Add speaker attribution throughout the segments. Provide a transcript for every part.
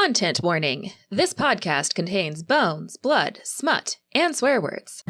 Speaker 1: Content warning. This podcast contains bones, blood, smut, and swear words.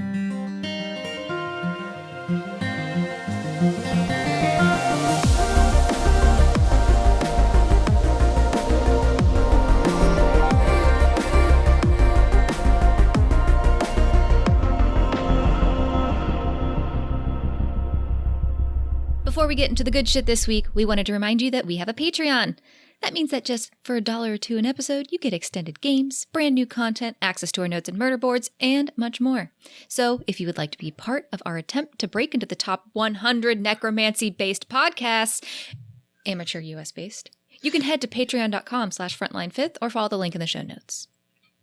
Speaker 2: Before we get into the good shit this week, we wanted to remind you that we have a Patreon. That means that just for $1 or $2 an episode, you get extended games, brand new content, access to our notes and murder boards, and much more. So if you would like to be part of our attempt to break into the top 100 necromancy-based podcasts, amateur US-based, you can head to patreon.com/frontlinefifth or follow the link in the show notes.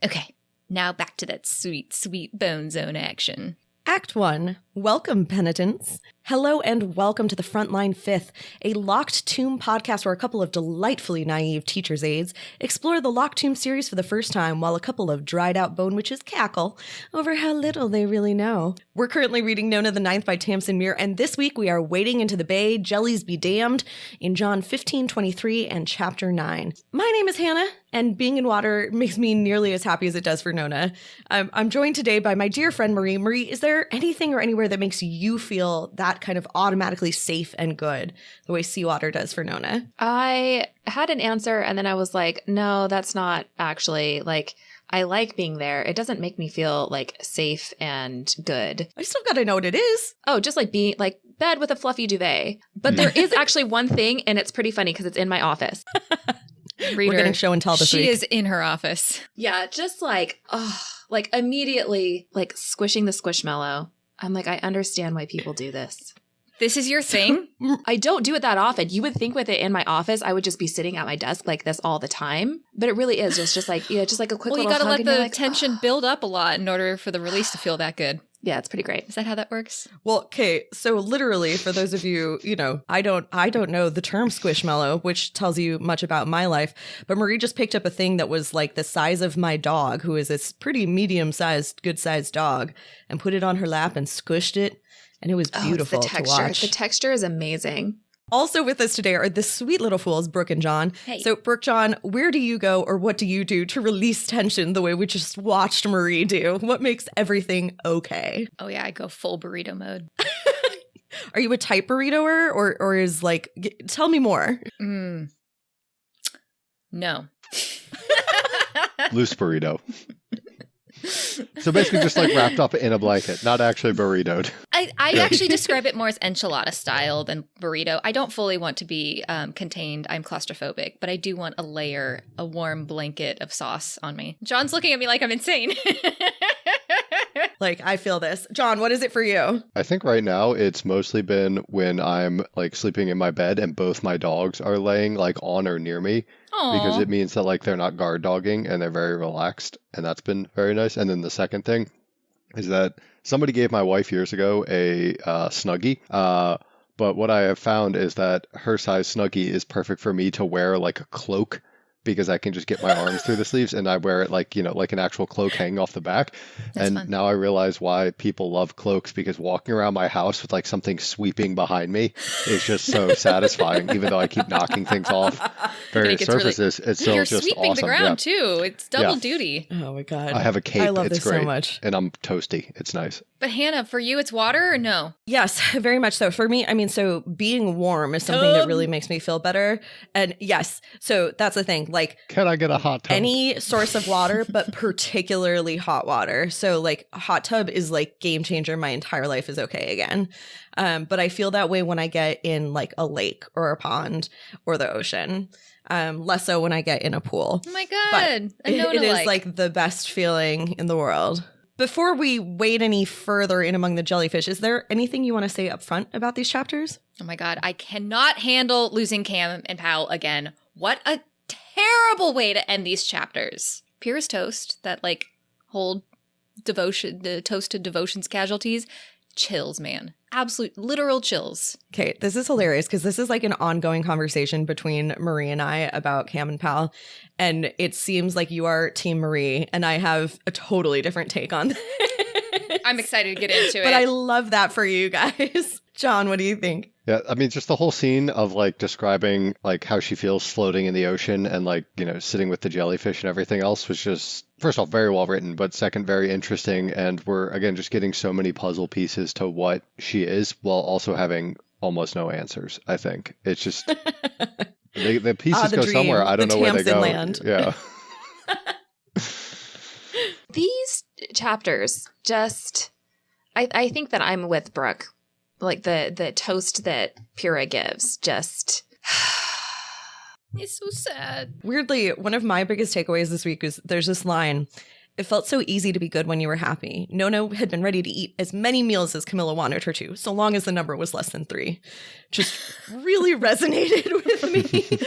Speaker 2: Okay, now back to that sweet, sweet Bone Zone action.
Speaker 3: Act 1. Welcome, penitents. Hello and welcome to the Frontline Fifth, a Locked Tomb podcast where a couple of delightfully naive teacher's aides explore the Locked Tomb series for the first time while a couple of dried-out bone witches cackle over how little they really know. We're currently reading Nona the Ninth by Tamsin Muir, and this week we are wading into the bay, jellies be damned, in John 15:23 and Chapter 9. My name is Hannah, and being in water makes me nearly as happy as it does for Nona. I'm joined today by my dear friend Marie. Marie, is there anything or anywhere that makes you feel that kind of automatically safe and good, the way seawater does for Nona?
Speaker 1: I had an answer and then I was like, no, that's not actually, like, I like being there. It doesn't make me feel like safe and good.
Speaker 3: I still gotta know what it is.
Speaker 1: Oh, just like being like bed with a fluffy duvet. But there is actually one thing, and it's pretty funny because it's in my office.
Speaker 3: We're getting show and tell this week.
Speaker 2: She is in her office.
Speaker 1: Yeah, just like, like immediately like squishing the squishmallow. I'm like, I understand why people do this.
Speaker 2: This is your thing?
Speaker 1: I don't do it that often. You would think with it in my office, I would just be sitting at my desk like this all the time. But it really is just like, yeah, just like a quick
Speaker 2: well,
Speaker 1: little hug.
Speaker 2: Well, you got to let the
Speaker 1: like,
Speaker 2: tension build up a lot in order for the release to feel that good.
Speaker 1: Yeah, it's pretty great.
Speaker 2: Is that how that works?
Speaker 3: Well, okay, so literally, for those of you, I don't know the term squishmallow, which tells you much about my life, but Marie just picked up a thing that was like the size of my dog, who is this pretty medium-sized, good-sized dog, and put it on her lap and squished it, and it was beautiful to watch.
Speaker 1: The texture is amazing.
Speaker 3: Also with us today are the sweet little fools, Brooke and John.
Speaker 2: Hey.
Speaker 3: So, Brooke, John, where do you go or what do you do to release tension the way we just watched Marie do? What makes everything okay?
Speaker 2: Oh, yeah, I go full burrito mode.
Speaker 3: Are you a type burritoer or is like, tell me more.
Speaker 2: No.
Speaker 4: Loose burrito. So basically just like wrapped up in a blanket, not actually burritoed.
Speaker 2: I actually describe it more as enchilada style than burrito. I don't fully want to be contained. I'm claustrophobic, but I do want a warm blanket of sauce on me. John's looking at me like I'm insane.
Speaker 3: Like, I feel this. John, what is it for you?
Speaker 4: I think right now it's mostly been when I'm like sleeping in my bed and both my dogs are laying like on or near me.
Speaker 2: Aww.
Speaker 4: Because it means that like they're not guard dogging and they're very relaxed, and that's been very nice. And then the second thing is that somebody gave my wife years ago a Snuggie, but what I have found is that her size Snuggie is perfect for me to wear like a cloak, because I can just get my arms through the sleeves and I wear it like, like an actual cloak hanging off the back.
Speaker 2: That's
Speaker 4: and
Speaker 2: fun.
Speaker 4: Now I realize why people love cloaks, because walking around my house with like something sweeping behind me is just so satisfying, even though I keep knocking things off various surfaces. It's still
Speaker 2: You're
Speaker 4: just
Speaker 2: sweeping
Speaker 4: awesome.
Speaker 2: the ground too. It's double duty.
Speaker 3: Oh my God.
Speaker 4: I have a cape.
Speaker 3: I love
Speaker 4: it's
Speaker 3: this
Speaker 4: great.
Speaker 3: so much.
Speaker 4: And I'm toasty. It's nice.
Speaker 2: But Hannah, for you, it's water or no?
Speaker 3: Yes, very much so. For me, I mean, so being warm is something that really makes me feel better. And yes, so that's the thing. Like,
Speaker 4: can I get a hot tub?
Speaker 3: Any source of water, but particularly hot water. So like a hot tub is like game changer. My entire life is okay again. But I feel that way when I get in like a lake or a pond or the ocean. Less so when I get in a pool.
Speaker 2: Oh my God.
Speaker 3: But it is like the best feeling in the world. Before we wade any further in among the jellyfish, is there anything you want to say up front about these chapters?
Speaker 2: Oh my God. I cannot handle losing Cam and Pal again. What a terrible way to end these chapters. Purest toast, that like whole devotion, the toast to devotion's casualties, chills, man. Absolute literal chills.
Speaker 3: Okay, this is hilarious because this is like an ongoing conversation between Marie and I about Cam and Pal. And it seems like you are Team Marie and I have a totally different take on this.
Speaker 2: I'm excited to get into it.
Speaker 3: But I love that for you guys. John, what do you think?
Speaker 4: Yeah, I mean, just the whole scene of like describing like how she feels floating in the ocean and like, sitting with the jellyfish and everything else was just, first off, very well written, but second, very interesting. And we're, again, just getting so many puzzle pieces to what she is while also having almost no answers, I think. It's just, the pieces
Speaker 3: the
Speaker 4: go
Speaker 3: dream,
Speaker 4: somewhere. I don't know where they
Speaker 3: Tamsin
Speaker 4: go.
Speaker 3: land.
Speaker 4: Yeah.
Speaker 1: These chapters just, I think that I'm with Brooke. Like the toast that Pyrrha gives, just
Speaker 2: It's so sad.
Speaker 3: Weirdly, one of my biggest takeaways this week is there's this line. It felt so easy to be good when you were happy. Nona had been ready to eat as many meals as Camilla wanted her to, so long as the number was less than 3. Just really resonated with me.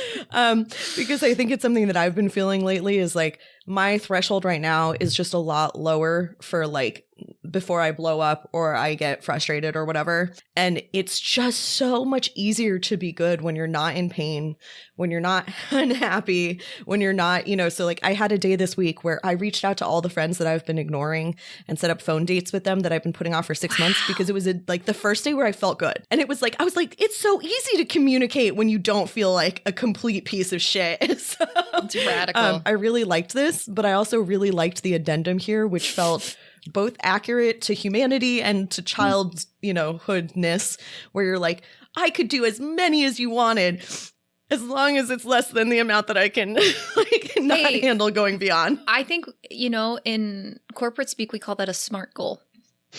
Speaker 3: Because I think it's something that I've been feeling lately is like my threshold right now is just a lot lower for like before I blow up or I get frustrated or whatever. And it's just so much easier to be good when you're not in pain, when you're not unhappy, when you're not, so like I had a day this week where I reached out to all the friends that I've been ignoring and set up phone dates with them that I've been putting off for 6 months because it was like the first day where I felt good. And it was like, I was like, it's so easy to communicate when you don't feel like a complete piece of shit. So,
Speaker 2: It's radical.
Speaker 3: I really liked this, but I also really liked the addendum here, which felt both accurate to humanity and to child's, hoodness, where you're like, I could do as many as you wanted, as long as it's less than the amount that I can not handle going beyond.
Speaker 2: I think, in corporate speak, we call that a SMART goal.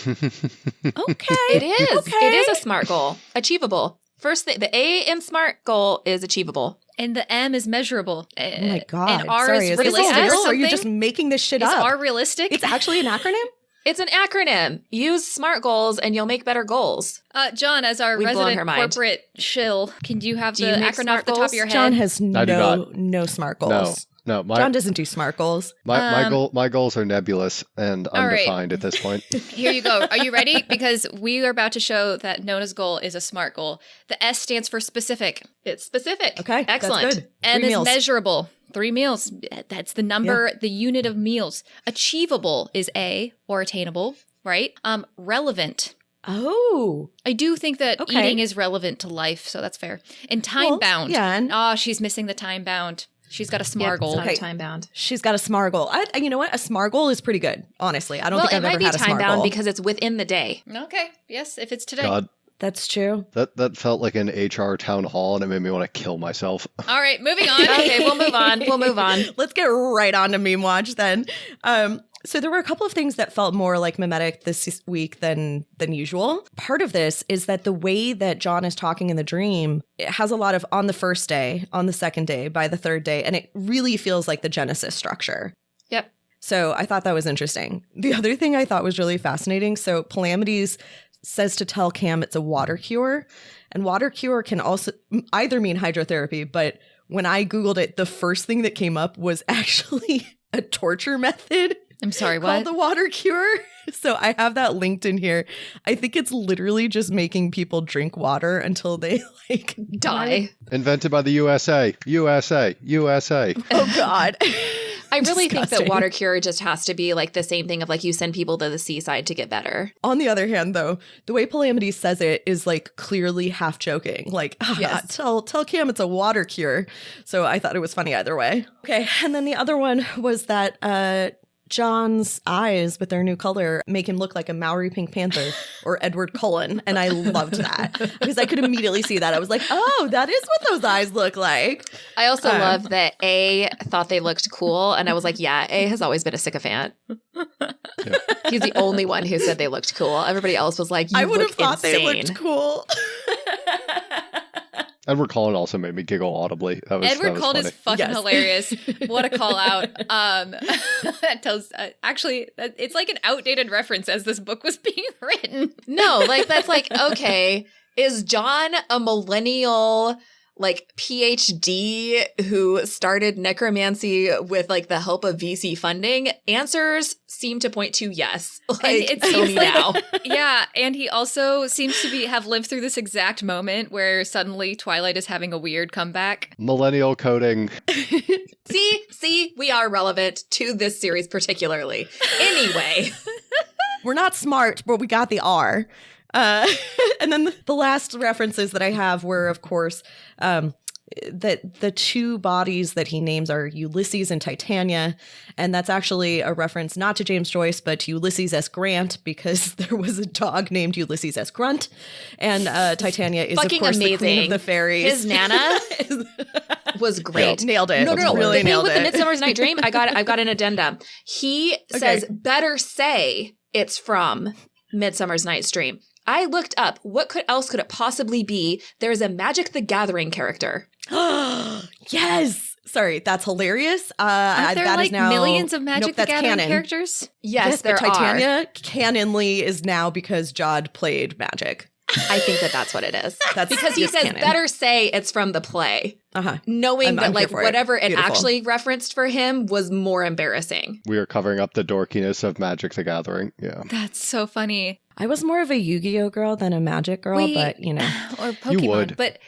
Speaker 3: Okay.
Speaker 1: it is.
Speaker 3: Okay.
Speaker 1: It is a SMART goal, achievable. First thing, the A in SMART goal is achievable.
Speaker 2: And the M is measurable.
Speaker 3: Oh my God.
Speaker 2: And R
Speaker 3: Sorry,
Speaker 2: is
Speaker 3: is this all
Speaker 2: realistic.
Speaker 3: real, or are you just making this shit
Speaker 2: Is
Speaker 3: up?
Speaker 2: R realistic?
Speaker 3: It's actually an acronym?
Speaker 1: It's an acronym. Use SMART goals and you'll make better goals.
Speaker 2: John, as our
Speaker 1: We've blown her
Speaker 2: resident
Speaker 1: mind.
Speaker 2: corporate shill, can you have
Speaker 1: Do
Speaker 2: the
Speaker 1: you make
Speaker 2: acronym
Speaker 1: SMART
Speaker 2: off the top
Speaker 1: goals?
Speaker 2: of your head?
Speaker 3: John has
Speaker 4: I do
Speaker 3: no SMART goals.
Speaker 4: No,
Speaker 3: John doesn't do SMART goals.
Speaker 4: my goals are nebulous and
Speaker 2: All right.
Speaker 4: undefined at this point.
Speaker 2: Here you go. Are you ready? Because we are about to show that Nona's goal is a SMART goal. The S stands for specific.
Speaker 1: It's specific.
Speaker 3: Okay,
Speaker 1: Excellent.
Speaker 3: that's good.
Speaker 2: M
Speaker 3: 3
Speaker 2: is
Speaker 3: meals.
Speaker 2: measurable. 3 meals. That's the number, the unit of meals. Achievable is A, or attainable, right? Relevant.
Speaker 3: Oh.
Speaker 2: I do think that
Speaker 3: Okay.
Speaker 2: eating is relevant to life, so that's fair. And time bound.
Speaker 3: Yeah, and
Speaker 2: She's missing the time bound. She's got a
Speaker 1: Yep,
Speaker 2: SMART
Speaker 1: it's
Speaker 2: goal.
Speaker 1: not
Speaker 3: Okay.
Speaker 1: time bound.
Speaker 3: she's got a SMART goal. You know what? A SMART goal is pretty good, honestly. I don't
Speaker 1: Well,
Speaker 3: think
Speaker 1: it
Speaker 3: I've
Speaker 1: might
Speaker 3: ever
Speaker 1: be
Speaker 3: had a
Speaker 1: time
Speaker 3: SMART
Speaker 1: bound
Speaker 3: goal.
Speaker 1: because it's within the day.
Speaker 2: Okay. Yes, if it's today.
Speaker 4: God,
Speaker 3: That's true.
Speaker 4: that felt like an HR town hall, and it made me want to kill myself.
Speaker 2: All right, moving on.
Speaker 1: Okay, we'll move on. We'll move on.
Speaker 3: Let's get right on to meme watch then. So there were a couple of things that felt more like mimetic this week than usual. Part of this is that the way that John is talking in the dream, it has a lot of on the first day, on the second day, by the third day, and it really feels like the Genesis structure.
Speaker 1: Yep.
Speaker 3: So I thought that was interesting. The other thing I thought was really fascinating. So Palamides says to tell Cam it's a water cure, and water cure can also either mean hydrotherapy, but when I Googled it, the first thing that came up was actually a torture method.
Speaker 2: I'm sorry,
Speaker 3: Called
Speaker 2: what?
Speaker 3: the water cure. So I have that linked in here. I think it's literally just making people drink water until they
Speaker 1: Die.
Speaker 4: Invented by the USA. USA.
Speaker 3: Oh God.
Speaker 1: I really think that
Speaker 3: Disgusting.
Speaker 1: water cure just has to be like the same thing of like you send people to the seaside to get better.
Speaker 3: On the other hand, though, the way Palamides says it is like clearly half joking. Like,
Speaker 1: Yes.
Speaker 3: tell Cam it's a water cure. So I thought it was funny either way. Okay. And then the other one was that John's eyes with their new color make him look like a Maori Pink Panther or Edward Cullen. And I loved that because I could immediately see that. I was like, oh, that is what those eyes look like.
Speaker 1: I also love that A thought they looked cool. And I was like, yeah, A has always been a sycophant. He's the only one who said they looked cool. Everybody else was like, you
Speaker 3: I would have
Speaker 1: look
Speaker 3: thought
Speaker 1: insane.
Speaker 3: they looked cool.
Speaker 4: Edward Cullen also made me giggle audibly. That was
Speaker 2: Edward Cullen
Speaker 4: funny.
Speaker 2: is fucking
Speaker 3: Yes.
Speaker 2: hilarious. What a call out. That tells, actually, it's like an outdated reference as this book was being written.
Speaker 1: No, like that's like, okay, is John a millennial like PhD who started necromancy with like the help of VC funding? Answers seem to point to yes. Like
Speaker 2: it
Speaker 1: tell
Speaker 2: seems
Speaker 1: me
Speaker 2: like-
Speaker 1: now.
Speaker 2: Yeah, and he also seems to have lived through this exact moment where suddenly Twilight is having a weird comeback.
Speaker 4: Millennial coding.
Speaker 1: See, we are relevant to this series particularly. Anyway,
Speaker 3: We're not smart, but we got the R. And then the last references that I have were, of course, that the two bodies that he names are Ulysses and Titania. And that's actually a reference not to James Joyce, but to Ulysses S. Grant, because there was a dog named Ulysses S. Grunt. And Titania is,
Speaker 1: Fucking
Speaker 3: of course,
Speaker 1: amazing.
Speaker 3: the queen of the fairies.
Speaker 1: His Nana was great.
Speaker 3: Nailed it.
Speaker 1: No.
Speaker 3: Really
Speaker 1: the thing
Speaker 3: nailed
Speaker 1: with
Speaker 3: it.
Speaker 1: the Midsummer's Night Dream, I've got an addendum. He says, better say it's from Midsummer's Night's Dream. I looked up, what else could it possibly be? There's a Magic the Gathering character.
Speaker 3: Yes. Sorry, that's hilarious.
Speaker 2: Aren't there
Speaker 3: that
Speaker 2: like
Speaker 3: is now
Speaker 2: millions of Magic the
Speaker 3: that's
Speaker 2: Gathering
Speaker 3: canon.
Speaker 2: characters?
Speaker 1: Yes,
Speaker 3: but
Speaker 1: there
Speaker 3: Titania
Speaker 1: are.
Speaker 3: canonly is now because Jod played Magic.
Speaker 1: I think that's what it is.
Speaker 3: That's
Speaker 1: because he
Speaker 3: just
Speaker 1: says
Speaker 3: canon.
Speaker 1: better say it's from the play,
Speaker 3: Uh-huh.
Speaker 1: knowing
Speaker 3: I'm
Speaker 1: that
Speaker 3: here
Speaker 1: like
Speaker 3: for it.
Speaker 1: whatever it
Speaker 3: Beautiful.
Speaker 1: actually referenced for him was more embarrassing.
Speaker 4: We are covering up the dorkiness of Magic the Gathering. Yeah.
Speaker 2: That's so funny.
Speaker 3: I was more of a Yu-Gi-Oh girl than a Magic girl,
Speaker 2: Wait.
Speaker 3: but
Speaker 2: Or Pokemon.
Speaker 4: would.
Speaker 2: But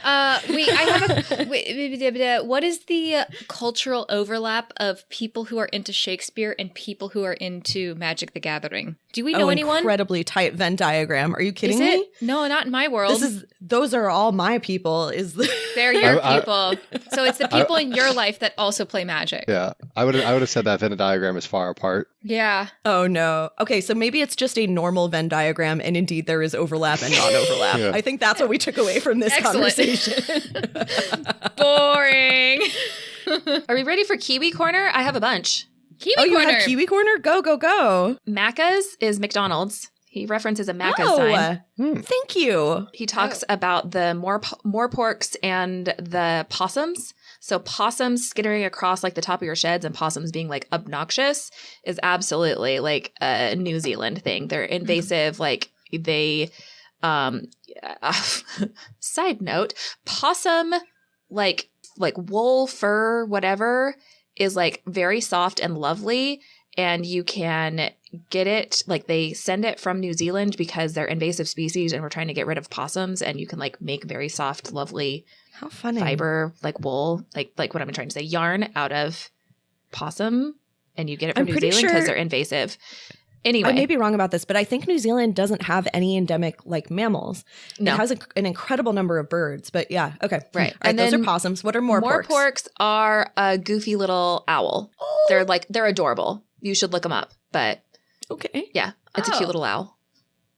Speaker 2: wait, I have a what is the cultural overlap of people who are into Shakespeare and people who are into Magic the Gathering? Do we know anyone?
Speaker 3: Incredibly tight Venn diagram. Are you kidding
Speaker 2: Is
Speaker 3: me?
Speaker 2: it? No, not in my world.
Speaker 3: Those are all my people.
Speaker 2: They're your
Speaker 4: I-
Speaker 2: people. So it's the people in your life that also play Magic.
Speaker 4: Yeah. I would have said that Venn diagram is far apart.
Speaker 2: Yeah.
Speaker 3: Oh no. Okay, so maybe it's just a normal Venn diagram, and indeed there is overlap and non-overlap.
Speaker 4: Yeah.
Speaker 3: I think that's what we took away from this
Speaker 2: Excellent.
Speaker 3: conversation.
Speaker 2: Boring.
Speaker 1: Are we ready for Kiwi Corner? I have a bunch.
Speaker 2: Kiwi
Speaker 3: Oh, you
Speaker 2: Corner.
Speaker 3: have Kiwi Corner? Go, go, go.
Speaker 1: Macca's is McDonald's. He references a Macca's sign.
Speaker 3: Thank you.
Speaker 1: He talks about the more porks and the possums. So possums skittering across like the top of your sheds and possums being like obnoxious is absolutely like a New Zealand thing. They're invasive. Like they, side note, possum like wool, fur, whatever is like very soft and lovely. And you can get it, like they send it from New Zealand because they're invasive species and we're trying to get rid of possums. And you can like make very soft, lovely
Speaker 3: How funny.
Speaker 1: fiber, like wool, like what I'm trying to say, yarn out of possum. And you get it from
Speaker 3: I'm
Speaker 1: New
Speaker 3: pretty
Speaker 1: Zealand because
Speaker 3: sure-
Speaker 1: they're invasive. Anyway.
Speaker 3: I may be wrong about this, but I think New Zealand doesn't have any endemic like mammals.
Speaker 1: No.
Speaker 3: It has an incredible number of birds, but yeah, okay.
Speaker 1: Right.
Speaker 3: All right,
Speaker 1: And
Speaker 3: those
Speaker 1: then
Speaker 3: are possums. What are more porks?
Speaker 1: porks are a goofy little owl.
Speaker 3: Oh,
Speaker 1: They're adorable. You should look them up. But
Speaker 3: okay.
Speaker 1: yeah, it's a
Speaker 2: Oh.
Speaker 1: cute little owl.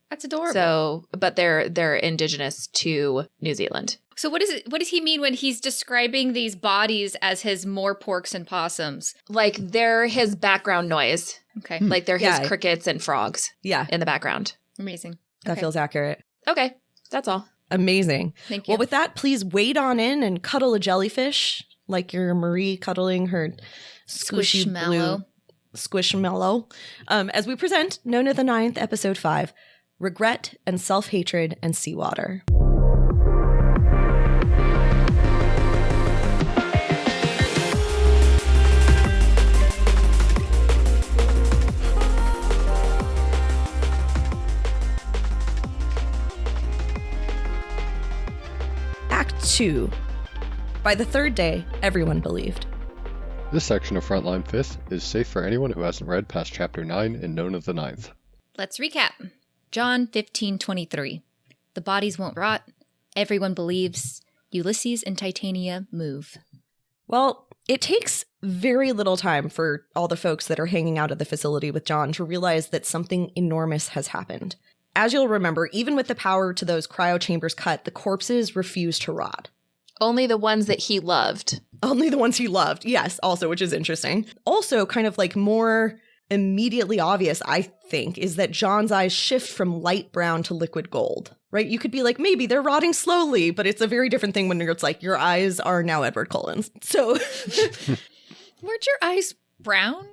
Speaker 2: That's adorable.
Speaker 1: So, but they're indigenous to New Zealand.
Speaker 2: So what does he mean when he's describing these bodies as his more porks and possums?
Speaker 1: Like they're his background noise.
Speaker 2: Okay.
Speaker 1: Like they're his
Speaker 3: Yeah.
Speaker 1: crickets and frogs
Speaker 3: Yeah,
Speaker 1: in the background.
Speaker 2: Amazing.
Speaker 3: that
Speaker 2: Okay.
Speaker 3: feels accurate.
Speaker 1: Okay, that's all.
Speaker 3: Amazing.
Speaker 2: Thank you.
Speaker 3: Well, with that, please wade on in and cuddle a jellyfish like you're Marie cuddling her squishy blue squishmallow. As we present Nona the Ninth, Episode 5, Regret and Self-Hatred and Seawater. Act 2. By the third day, everyone believed.
Speaker 4: This section of Frontline 5th is safe for anyone who hasn't read past Chapter 9 in Nona the Ninth.
Speaker 2: Let's recap. John 15:23. The bodies won't rot. Everyone believes. Ulysses and Titania move.
Speaker 3: Well, it takes very little time for all the folks that are hanging out at the facility with John to realize that something enormous has happened. As you'll remember, even with the power to those cryo chambers cut, the corpses refuse to rot.
Speaker 1: Only the ones that he loved.
Speaker 3: Only the ones he loved, yes, also, which is interesting. Also, kind of like more immediately obvious, I think, is that John's eyes shift from light brown to liquid gold, right? You could be like, maybe they're rotting slowly, but it's a very different thing when it's like, your eyes are now Edward Cullen's. So
Speaker 2: Weren't your eyes brown?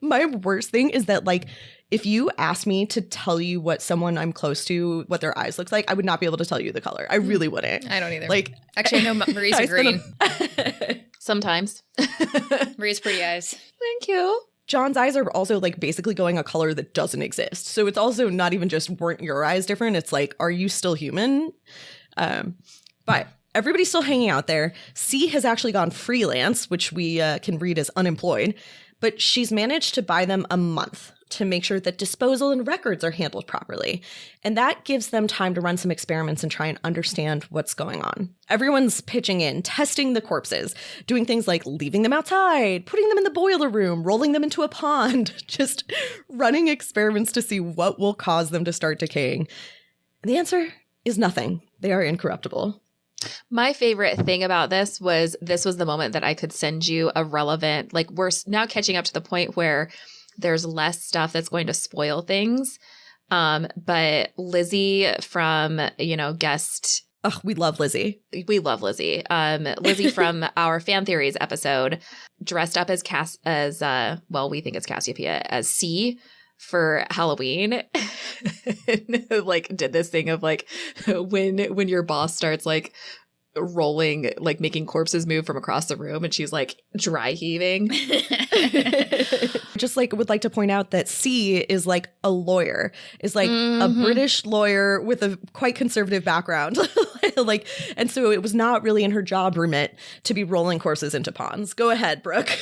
Speaker 3: my worst thing is that, like, if you asked me to tell you what someone I'm close to, what their eyes look like, I would not be able to tell you the color. I really wouldn't.
Speaker 2: I don't either.
Speaker 3: Like,
Speaker 2: Actually, I know Marie's
Speaker 3: I
Speaker 2: are green.
Speaker 1: Sometimes.
Speaker 2: Marie's pretty eyes.
Speaker 1: Thank you.
Speaker 3: John's eyes are also like basically going a color that doesn't exist. So it's also not even just weren't your eyes different. It's like, are you still human? But everybody's still hanging out there. C has actually gone freelance, which we can read as unemployed. But she's managed to buy them a month to make sure that disposal and records are handled properly. And that gives them time to run some experiments and try and understand what's going on. Everyone's pitching in, testing the corpses, doing things like leaving them outside, putting them in the boiler room, rolling them into a pond, just running experiments to see what will cause them to start decaying. And the answer is nothing. They are incorruptible.
Speaker 1: My favorite thing about this was the moment that I could send you a relevant, like we're now catching up to the point where there's less stuff that's going to spoil things. But Lizzie from, guest.
Speaker 3: Oh, we love Lizzie.
Speaker 1: We love Lizzie. Lizzie from our fan theories episode dressed up as we think it's Cassiopeia, as C for Halloween. Like did this thing of like when your boss starts like rolling, like making corpses move from across the room and she's like dry heaving.
Speaker 3: Just like would like to point out that C is like a lawyer, is like a British lawyer with a quite conservative background. Like, and so it was not really in her job remit to be rolling corpses into ponds. Go ahead, Brooke.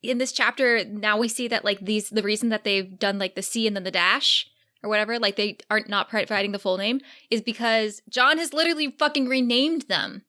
Speaker 2: In this chapter, now we see that like the reason that they've done like the C and then the dash or whatever, like they aren't not providing the full name, is because John has literally fucking renamed them.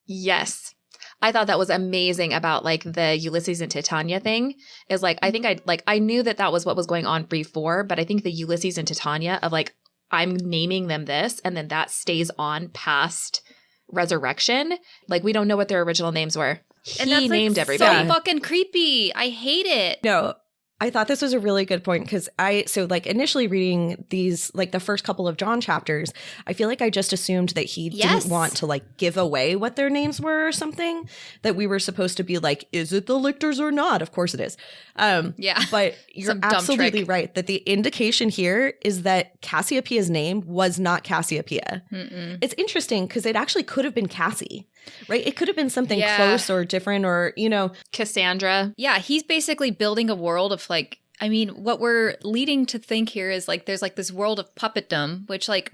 Speaker 1: Yes. I thought that was amazing about like the Ulysses and Titania thing is like, I think I knew that was what was going on before, but I think the Ulysses and Titania of like, I'm naming them this and then that stays on past resurrection. Like we don't know what their original names were.
Speaker 2: And that's
Speaker 1: named
Speaker 2: like
Speaker 1: everybody.
Speaker 2: so fucking creepy. I hate it.
Speaker 3: No, I thought this was a really good point because initially reading these, like the first couple of John chapters, I feel like I just assumed that he didn't want to like give away what their names were or something, that we were supposed to be like, is it the lictors or not? Of course it is.
Speaker 2: Yeah.
Speaker 3: But you're absolutely right that the indication here is that Cassiopeia's name was not Cassiopeia.
Speaker 2: Mm-mm.
Speaker 3: It's interesting because it actually could have been Cassie. Right? It could have been something close or different or,
Speaker 1: Cassandra.
Speaker 2: Yeah, he's basically building a world of like, I mean, what we're leading to think here is like there's like this world of puppetdom, which like,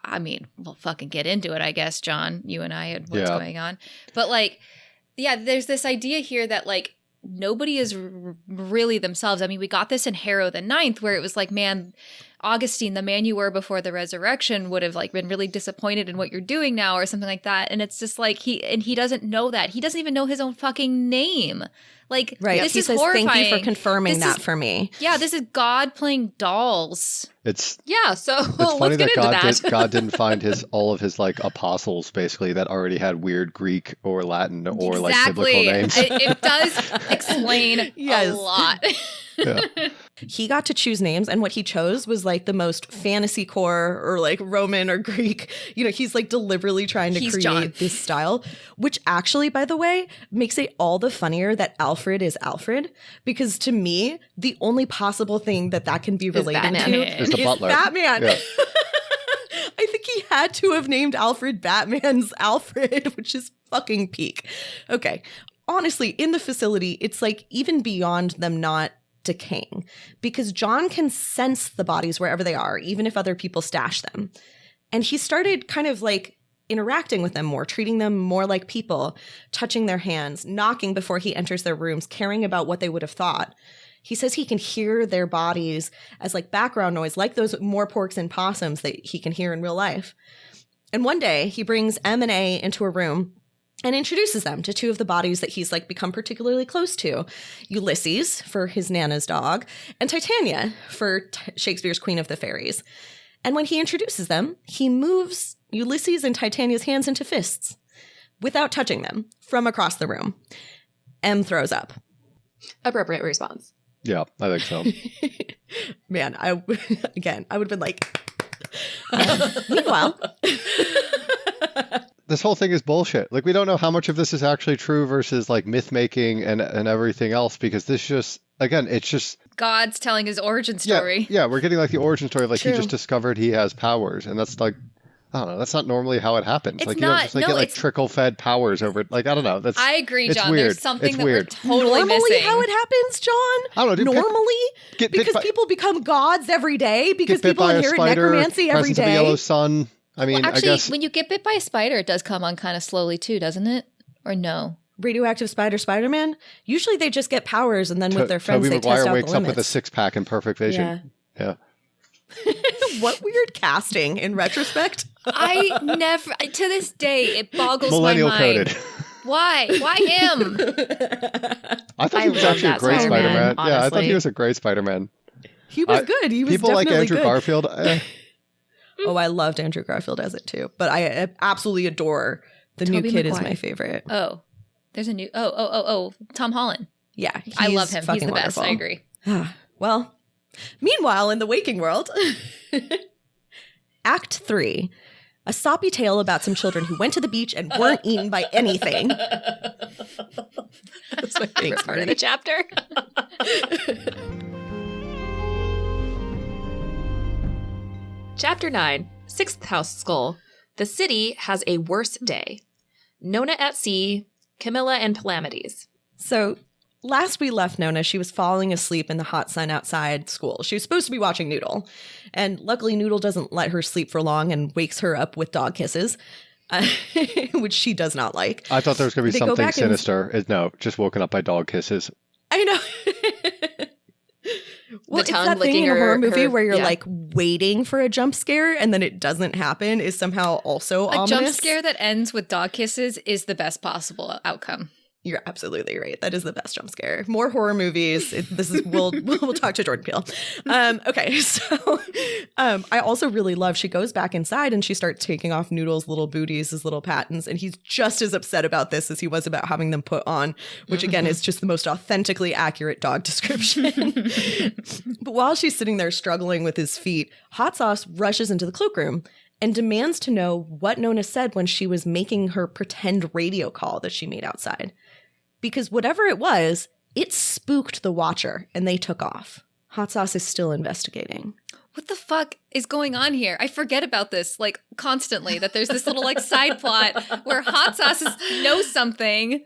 Speaker 2: I mean, we'll fucking get into it, I guess, John, you and I and what's going on. But like, yeah, there's this idea here that like nobody is really themselves. I mean, we got this in Harrow the Ninth where it was like, man, Augustine, the man you were before the resurrection, would have like been really disappointed in what you're doing now or something like that. And it's just like he doesn't know that. He doesn't even know his own fucking name. Like, this is horrifying. Thank you
Speaker 3: for confirming that for me.
Speaker 2: Yeah, this is God playing dolls.
Speaker 1: So
Speaker 4: it's
Speaker 1: let's
Speaker 4: funny
Speaker 1: get
Speaker 4: that
Speaker 1: into that.
Speaker 4: God didn't find all of his like apostles basically that already had weird Greek or Latin or like biblical names.
Speaker 2: It does explain a lot.
Speaker 4: Yeah.
Speaker 3: He got to choose names, and what he chose was like the most fantasy core or like Roman or Greek. He's like deliberately trying to create
Speaker 2: John.
Speaker 3: this style, which actually, by the way, makes it all the funnier that Alfred is Alfred, because to me, the only possible thing that can be related to
Speaker 4: is the butler.
Speaker 3: Batman.
Speaker 4: Yeah.
Speaker 3: I think he had to have named Alfred Batman's Alfred, which is fucking peak. Okay. Honestly, in the facility, it's like even beyond them not decaying, because John can sense the bodies wherever they are, even if other people stash them. And he started kind of like interacting with them more, treating them more like people, touching their hands, knocking before he enters their rooms, caring about what they would have thought. He says he can hear their bodies as like background noise, like those more porks and possums that he can hear in real life. And one day he brings M and A into a room and introduces them to two of the bodies that he's like become particularly close to. Ulysses, for his Nana's dog, and Titania, for Shakespeare's Queen of the Fairies. And when he introduces them, he moves Ulysses and Titania's hands into fists without touching them from across the room. M throws up.
Speaker 1: Appropriate response.
Speaker 4: Yeah, I think so.
Speaker 3: Man, I would have been like, meanwhile.
Speaker 4: This whole thing is bullshit. Like, we don't know how much of this is actually true versus like myth making and everything else, because this just, again, it's just
Speaker 2: God's telling his origin story.
Speaker 4: Yeah, we're getting like the origin story of like
Speaker 3: True.
Speaker 4: He just discovered he has powers, and that's like, I don't know, that's not normally how it happens.
Speaker 2: It's
Speaker 4: like you
Speaker 2: not,
Speaker 4: don't just like get like trickle fed powers over it. Like, I don't know. That's
Speaker 2: I agree, John.
Speaker 4: weird.
Speaker 2: There's something
Speaker 4: it's
Speaker 2: that
Speaker 4: weird.
Speaker 2: we're totally
Speaker 3: Normally
Speaker 2: missing.
Speaker 3: how it happens, John?
Speaker 4: I don't know.
Speaker 3: Normally? Because people become gods every day? Because people inherit necromancy every day?
Speaker 4: The yellow sun. I mean,
Speaker 2: well, actually,
Speaker 4: I guess
Speaker 2: when you get bit by a spider, it does come on kind of slowly too, doesn't it? Or no?
Speaker 3: radioactive Spider-Man, usually they just get powers and then with their friends
Speaker 4: Tobey
Speaker 3: they test
Speaker 4: Maguire
Speaker 3: out
Speaker 4: wakes
Speaker 3: the
Speaker 4: up with a
Speaker 3: limits.
Speaker 4: six-pack and perfect vision. Yeah.
Speaker 3: What weird casting in retrospect.
Speaker 2: I never, to this day, it boggles
Speaker 4: Millennial
Speaker 2: my mind.
Speaker 4: coded.
Speaker 2: Why? Why him?
Speaker 4: I thought
Speaker 1: I
Speaker 4: he was
Speaker 1: love
Speaker 4: actually a
Speaker 1: that
Speaker 4: great
Speaker 1: Spider-Man,
Speaker 4: Spider-Man. Yeah, I thought
Speaker 1: honestly.
Speaker 4: he was a great Spider-Man.
Speaker 3: He was good. He was
Speaker 4: People like
Speaker 3: definitely
Speaker 4: Andrew
Speaker 3: good.
Speaker 4: Garfield.
Speaker 3: Oh, I loved Andrew Garfield as it too. But I absolutely adore the new
Speaker 2: Tobey
Speaker 3: kid is
Speaker 2: Maguire.
Speaker 3: my favorite.
Speaker 2: Oh, there's a new, Tom Holland.
Speaker 3: Yeah.
Speaker 2: I
Speaker 3: he's
Speaker 2: love him. He's
Speaker 3: fucking
Speaker 2: the best.
Speaker 3: wonderful.
Speaker 2: I agree.
Speaker 3: Well, meanwhile, in the waking world, Act 3, a soppy tale about some children who went to the beach and weren't eaten by anything.
Speaker 1: That's my favorite part of the chapter. Chapter 9, Sixth House Skull. The city has a worse day. Nona at sea, Camilla and Palamides.
Speaker 3: So last we left Nona, she was falling asleep in the hot sun outside school. She was supposed to be watching Noodle. And luckily, Noodle doesn't let her sleep for long and wakes her up with dog kisses, which she does not like.
Speaker 4: I thought there was going to be
Speaker 3: They go
Speaker 4: something
Speaker 3: back and-
Speaker 4: sinister. No, just woken up by dog kisses.
Speaker 3: I know. Well, it's
Speaker 1: tongue
Speaker 3: that thing
Speaker 1: licking
Speaker 3: in a horror movie
Speaker 1: her-
Speaker 3: where you're
Speaker 1: yeah.
Speaker 3: like waiting for a jump scare and then it doesn't happen is somehow also
Speaker 2: A
Speaker 3: ominous.
Speaker 2: jump scare that ends with dog kisses is the best possible outcome.
Speaker 3: You're absolutely right. That is the best jump scare. More horror movies. We'll talk to Jordan Peele. Okay, so I also really love. She goes back inside and she starts taking off Noodle's little booties, his little patents, and he's just as upset about this as he was about having them put on, which again is just the most authentically accurate dog description. But while she's sitting there struggling with his feet, Hot Sauce rushes into the cloakroom and demands to know what Nona said when she was making her pretend radio call that she made outside. Because whatever it was, it spooked the Watcher, and they took off. Hot Sauce is still investigating.
Speaker 2: What the fuck is going on here? I forget about this, like, constantly, that there's this little, like, side plot where Hot Sauce knows something.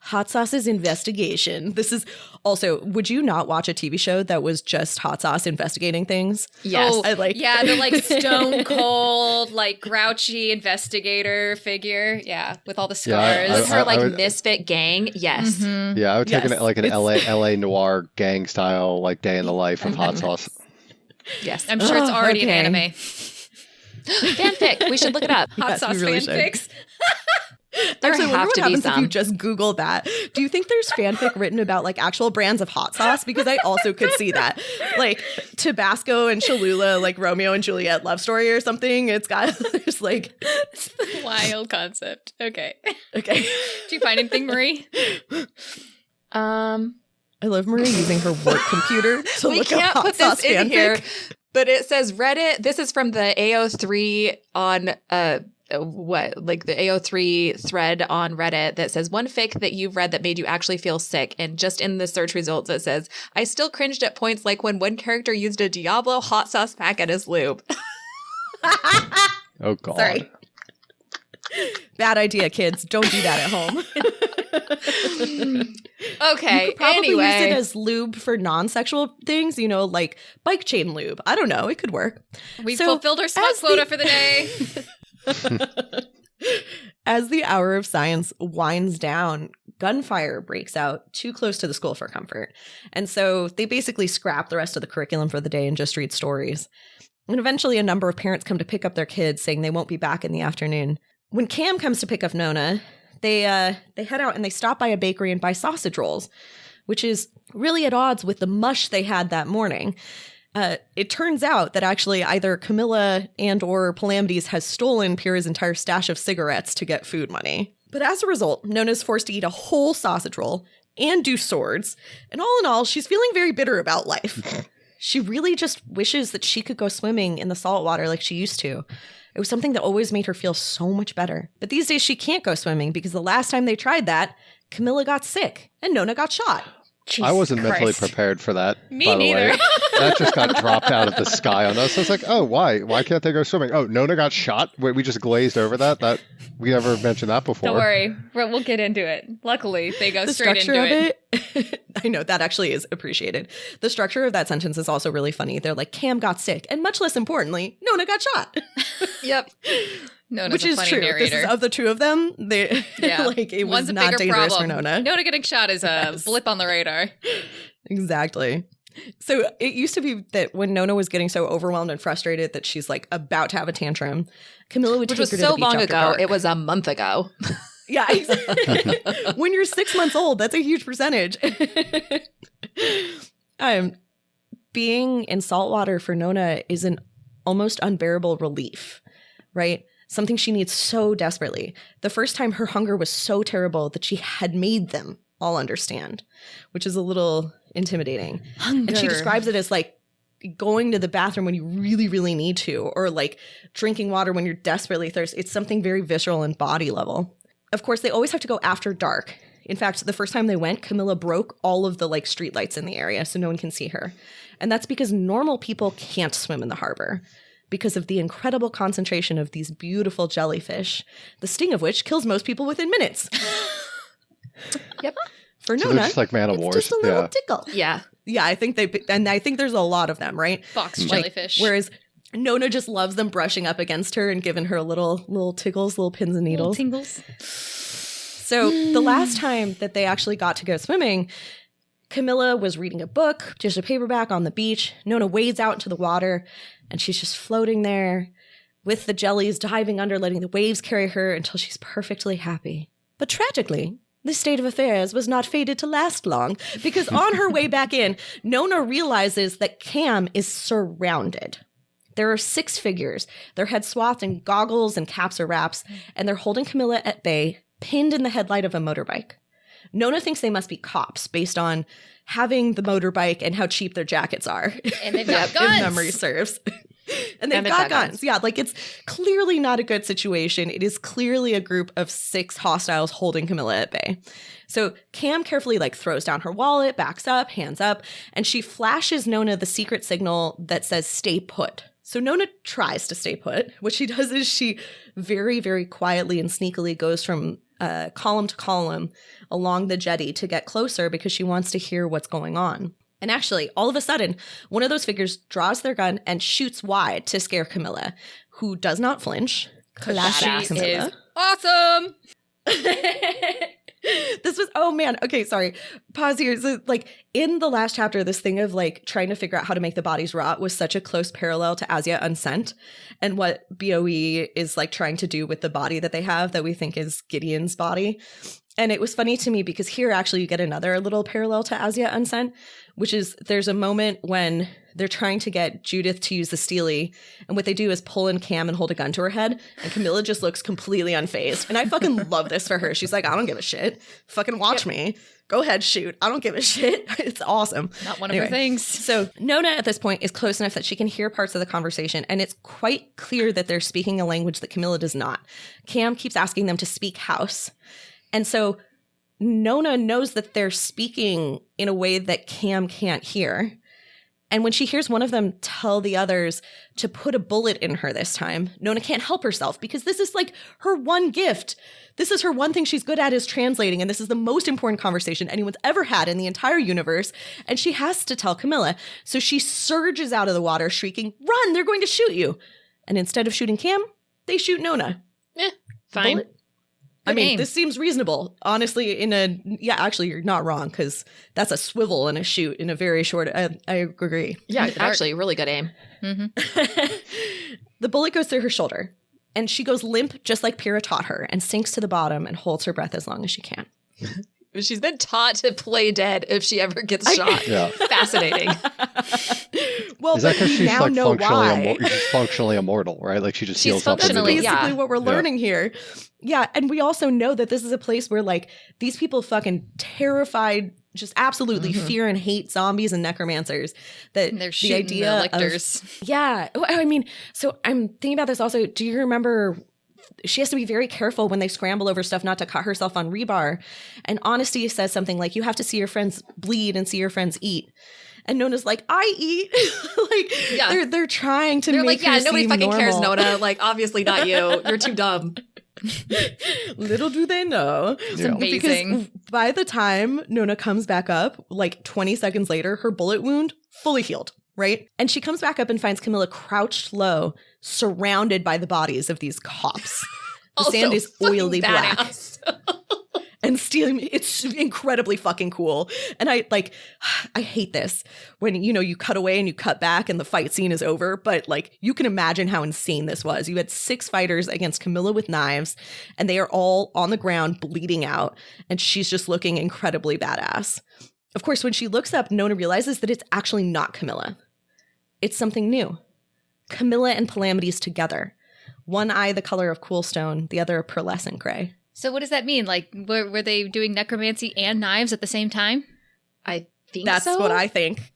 Speaker 3: Hot Sauce's investigation. This is also, would you not watch a TV show that was just Hot Sauce investigating things?
Speaker 1: Yes.
Speaker 2: Oh,
Speaker 3: I like-
Speaker 2: yeah, the, like, stone cold, like, grouchy investigator figure. Yeah, with all the
Speaker 4: Yeah,
Speaker 2: scars.
Speaker 1: With her, like,
Speaker 4: would-
Speaker 1: misfit gang. Yes.
Speaker 2: Mhm.
Speaker 4: Yeah, I would take
Speaker 3: Yes,
Speaker 4: it like an LA noir gang style, like day in the life of Hot Sauce.
Speaker 1: Yes.
Speaker 2: I'm sure it's
Speaker 3: Oh,
Speaker 2: already
Speaker 3: okay.
Speaker 2: an anime.
Speaker 1: Fanfic. We should look it up.
Speaker 2: Hot
Speaker 3: Yes, we
Speaker 2: Sauce
Speaker 3: really should.
Speaker 2: fanfics.
Speaker 1: There
Speaker 3: Actually, I wonder
Speaker 1: have
Speaker 3: what
Speaker 1: to be
Speaker 3: happens if you
Speaker 1: some.
Speaker 3: just Google that. Do you think there's fanfic written about like actual brands of hot sauce? Because I also could see that. Like Tabasco and Cholula, like Romeo and Juliet love story or something. It's got, there's like,
Speaker 2: It's the wild concept. Okay.
Speaker 3: okay.
Speaker 2: Did you find anything, Marie?
Speaker 3: I love Marie using her work computer to
Speaker 1: We
Speaker 3: look
Speaker 1: can't
Speaker 3: up hot
Speaker 1: put
Speaker 3: sauce
Speaker 1: this in
Speaker 3: fanfic.
Speaker 1: here, but it says Reddit. This is from the AO3 on like the AO3 thread on Reddit that says one fic that you've read that made you actually feel sick. And just in the search results, it says, I still cringed at points like when one character used a Diablo hot sauce pack at his lube.
Speaker 4: Oh God.
Speaker 3: Sorry. Bad idea, kids. Don't do that at home.
Speaker 1: Okay.
Speaker 3: You could probably
Speaker 1: Anyway.
Speaker 3: use it as lube for non-sexual things, you know, like bike chain lube. I don't know. It could work.
Speaker 2: We
Speaker 3: So,
Speaker 2: fulfilled our smut
Speaker 3: as
Speaker 2: quota
Speaker 3: the-
Speaker 2: for the day.
Speaker 3: As the hour of science winds down, gunfire breaks out too close to the school for comfort. And so they basically scrap the rest of the curriculum for the day and just read stories. And eventually a number of parents come to pick up their kids, saying they won't be back in the afternoon. When Cam comes to pick up Nona, they head out and they stop by a bakery and buy sausage rolls, which is really at odds with the mush they had that morning. It turns out that actually either Camilla and or Palamides has stolen Pyrrha's entire stash of cigarettes to get food money. But as a result, Nona's forced to eat a whole sausage roll and do swords. And all in all, she's feeling very bitter about life. She really just wishes that she could go swimming in the salt water like she used to. It was something that always made her feel so much better. But these days she can't go swimming because the last time they tried that, Camilla got sick and Nona got shot.
Speaker 4: I wasn't mentally prepared for that.
Speaker 2: Me
Speaker 4: by the
Speaker 2: neither.
Speaker 4: Way. That just got dropped out of the sky on us. I was like, oh, why? Why can't they go swimming? Oh, Nona got shot? Wait, we just glazed over that? That we never mentioned that before.
Speaker 2: Don't worry. We'll get into it. Luckily, they go
Speaker 3: The
Speaker 2: straight
Speaker 3: structure
Speaker 2: into
Speaker 3: of it, I know that actually is appreciated. The structure of that sentence is also really funny. They're like, Cam got sick, and much less importantly, Nona got shot.
Speaker 1: Yep.
Speaker 2: Nona's
Speaker 3: which
Speaker 2: a
Speaker 3: is
Speaker 2: funny
Speaker 3: true.
Speaker 2: narrator.
Speaker 3: This is of the two of them. They like it was
Speaker 2: One's a
Speaker 3: not
Speaker 2: bigger
Speaker 3: dangerous
Speaker 2: problem.
Speaker 3: for Nona.
Speaker 2: Nona getting shot is a blip on the radar.
Speaker 3: Exactly. So it used to be that when Nona was getting so overwhelmed and frustrated that she's like about to have a tantrum, Camilla would
Speaker 1: Which
Speaker 3: take
Speaker 1: was
Speaker 3: her to
Speaker 1: so
Speaker 3: the beach
Speaker 1: long
Speaker 3: after
Speaker 1: ago.
Speaker 3: dark.
Speaker 1: It was a month ago.
Speaker 3: Yeah, exactly. When you're 6 months old, that's a huge percentage. Being in salt water for Nona is an almost unbearable relief, right? Something she needs so desperately. The first time her hunger was so terrible that she had made them all understand, which is a little intimidating.
Speaker 2: Hunger.
Speaker 3: And she describes it as like going to the bathroom when you really, really need to, or like drinking water when you're desperately thirsty. It's something very visceral and body level. Of course, they always have to go after dark. In fact, the first time they went, Camilla broke all of the like street lights in the area so no one can see her. And that's because normal people can't swim in the harbor because of the incredible concentration of these beautiful jellyfish, the sting of which kills most people within minutes.
Speaker 1: Yep.
Speaker 3: For
Speaker 4: So
Speaker 3: Nona,
Speaker 4: they're just like Man of
Speaker 3: it's
Speaker 4: Wars.
Speaker 3: just a little
Speaker 4: Yeah.
Speaker 3: tickle.
Speaker 1: Yeah.
Speaker 3: Yeah, I think there's a lot of them, right?
Speaker 2: Fox
Speaker 3: Like,
Speaker 2: jellyfish.
Speaker 3: whereas Nona just loves them brushing up against her and giving her little tickles, little pins and
Speaker 2: Little
Speaker 3: needles.
Speaker 2: tingles.
Speaker 3: So the last time that they actually got to go swimming, Camilla was reading a book, just a paperback on the beach. Nona wades out into the water, and she's just floating there with the jellies, diving under, letting the waves carry her until she's perfectly happy. But tragically, this state of affairs was not fated to last long, because on her way back in, Nona realizes that Cam is surrounded. There are 6 figures, their heads swathed in goggles and caps or wraps, and they're holding Camilla at bay, pinned in the headlight of a motorbike. Nona thinks they must be cops based on having the motorbike and how cheap their jackets are.
Speaker 2: And they've got
Speaker 3: If
Speaker 2: guns.
Speaker 3: memory serves. And they've got guns. Yeah, like it's clearly not a good situation. It is clearly a group of 6 hostiles holding Camilla at bay. So Cam carefully like throws down her wallet, backs up, hands up, and she flashes Nona the secret signal that says stay put. So Nona tries to stay put. What she does is she very, very quietly and sneakily goes from column to column along the jetty to get closer because she wants to hear what's going on. And actually, all of a sudden, one of those figures draws their gun and shoots wide to scare Camilla, who does not flinch. Classic
Speaker 2: She
Speaker 3: Camilla.
Speaker 2: is awesome.
Speaker 3: This was, oh man, okay, sorry. Pause here. So, like, in the last chapter, this thing of like trying to figure out how to make the bodies rot was such a close parallel to As Yet Unsent and what BOE is like trying to do with the body that they have that we think is Gideon's body. And it was funny to me because here actually you get another little parallel to As Yet Unsent, which is there's a moment when they're trying to get Judith to use the Steely, and what they do is pull in Cam and hold a gun to her head, and Camilla just looks completely unfazed. And I fucking love this for her. She's like, I don't give a shit. Fucking watch me. Go ahead, shoot. I don't give a shit. It's awesome.
Speaker 2: Not one of her things.
Speaker 3: So Nona at this point is close enough that she can hear parts of the conversation, and it's quite clear that they're speaking a language that Camilla does not. Cam keeps asking them to speak house. And so Nona knows that they're speaking in a way that Cam can't hear. And when she hears one of them tell the others to put a bullet in her this time, Nona can't help herself because this is like her one gift. This is her one thing she's good at is translating. And this is the most important conversation anyone's ever had in the entire universe. And she has to tell Camilla. So she surges out of the water shrieking, "Run, they're going to shoot you." And instead of shooting Cam, they shoot Nona.
Speaker 1: Fine.
Speaker 3: Bullet. I mean,
Speaker 2: aim.
Speaker 3: this seems reasonable. Honestly, actually, you're not wrong because that's a swivel and a shoot in a very short, I agree.
Speaker 1: Yeah,
Speaker 2: Into the dark.
Speaker 1: actually, really good aim.
Speaker 3: The bullet goes through her shoulder and she goes limp just like Pyrrha taught her and sinks to the bottom and holds her breath as long as she can.
Speaker 1: She's been taught to play dead if she ever gets shot.
Speaker 4: Yeah.
Speaker 1: Fascinating.
Speaker 3: Well,
Speaker 4: Is that
Speaker 3: but
Speaker 4: because
Speaker 3: we
Speaker 4: she's
Speaker 3: now
Speaker 4: like
Speaker 3: know why.
Speaker 4: she's functionally immortal, right? Like she just
Speaker 1: She's
Speaker 4: heals up.
Speaker 3: That's
Speaker 1: functionally,
Speaker 4: and
Speaker 3: basically
Speaker 1: yeah.
Speaker 3: what we're learning here. Yeah, and we also know that this is a place where like these people fucking terrified, just absolutely fear and hate zombies and necromancers. That
Speaker 2: And they're
Speaker 3: the
Speaker 2: shooting
Speaker 3: idea
Speaker 2: the
Speaker 3: of
Speaker 2: lictors.
Speaker 3: yeah, I mean, so I'm thinking about this also. Do you remember? She has to be very careful when they scramble over stuff not to cut herself on rebar. And Honesty says something like, "You have to see your friends bleed and see your friends eat." And Nona's like, "I eat." Like
Speaker 1: Yeah.
Speaker 3: they're trying to
Speaker 1: They're
Speaker 3: make
Speaker 1: like, yeah,
Speaker 3: her
Speaker 1: nobody
Speaker 3: seem
Speaker 1: fucking cares,
Speaker 3: normal.
Speaker 1: Nona. Like, obviously not you. You're too dumb.
Speaker 3: Little do they know.
Speaker 4: Yeah.
Speaker 2: Amazing.
Speaker 3: Because by the time Nona comes back up, like 20 seconds later, her bullet wound fully healed. right? And she comes back up and finds Camilla crouched low, surrounded by the bodies of these cops. The sand is oily black. And stealing, it's incredibly fucking cool. And I hate this when, you cut away and you cut back and the fight scene is over. But like, you can imagine how insane this was. You had 6 fighters against Camilla with knives, and they are all on the ground bleeding out. And she's just looking incredibly badass. Of course, when she looks up, Nona realizes that it's actually not Camilla. It's something new. Camilla and Palamides together. One eye the color of coolstone, the other a pearlescent gray.
Speaker 2: So what does that mean? Like, were they doing necromancy and knives at the same time?
Speaker 1: I think
Speaker 3: That's
Speaker 1: so.
Speaker 3: what I think.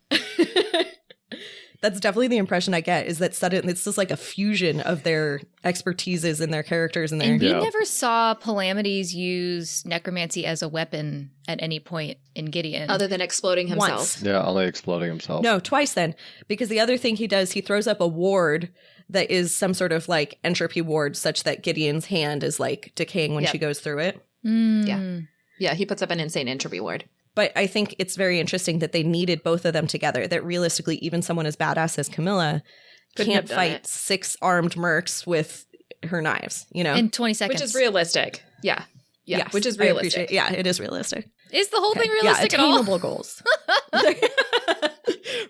Speaker 3: That's definitely the impression I get, is that suddenly it's just like a fusion of their expertises and their characters in there.
Speaker 2: And we never saw Palamides use necromancy as a weapon at any point in Gideon.
Speaker 1: Other than exploding himself.
Speaker 3: Once.
Speaker 4: Yeah, only exploding himself.
Speaker 3: No, twice then. Because the other thing he does, he throws up a ward that is some sort of like entropy ward such that Gideon's hand is like decaying when she goes through it.
Speaker 1: Yeah, he puts up an insane entropy ward.
Speaker 3: But I think it's very interesting that they needed both of them together, that realistically, even someone as badass as Camilla can't fight 6 armed mercs with her knives,
Speaker 2: In 20 seconds.
Speaker 1: Which is realistic. Yeah. Yeah,
Speaker 3: yes,
Speaker 1: which is realistic.
Speaker 3: Yeah, it is realistic.
Speaker 2: Is the whole thing realistic at all?
Speaker 3: Attainable goals.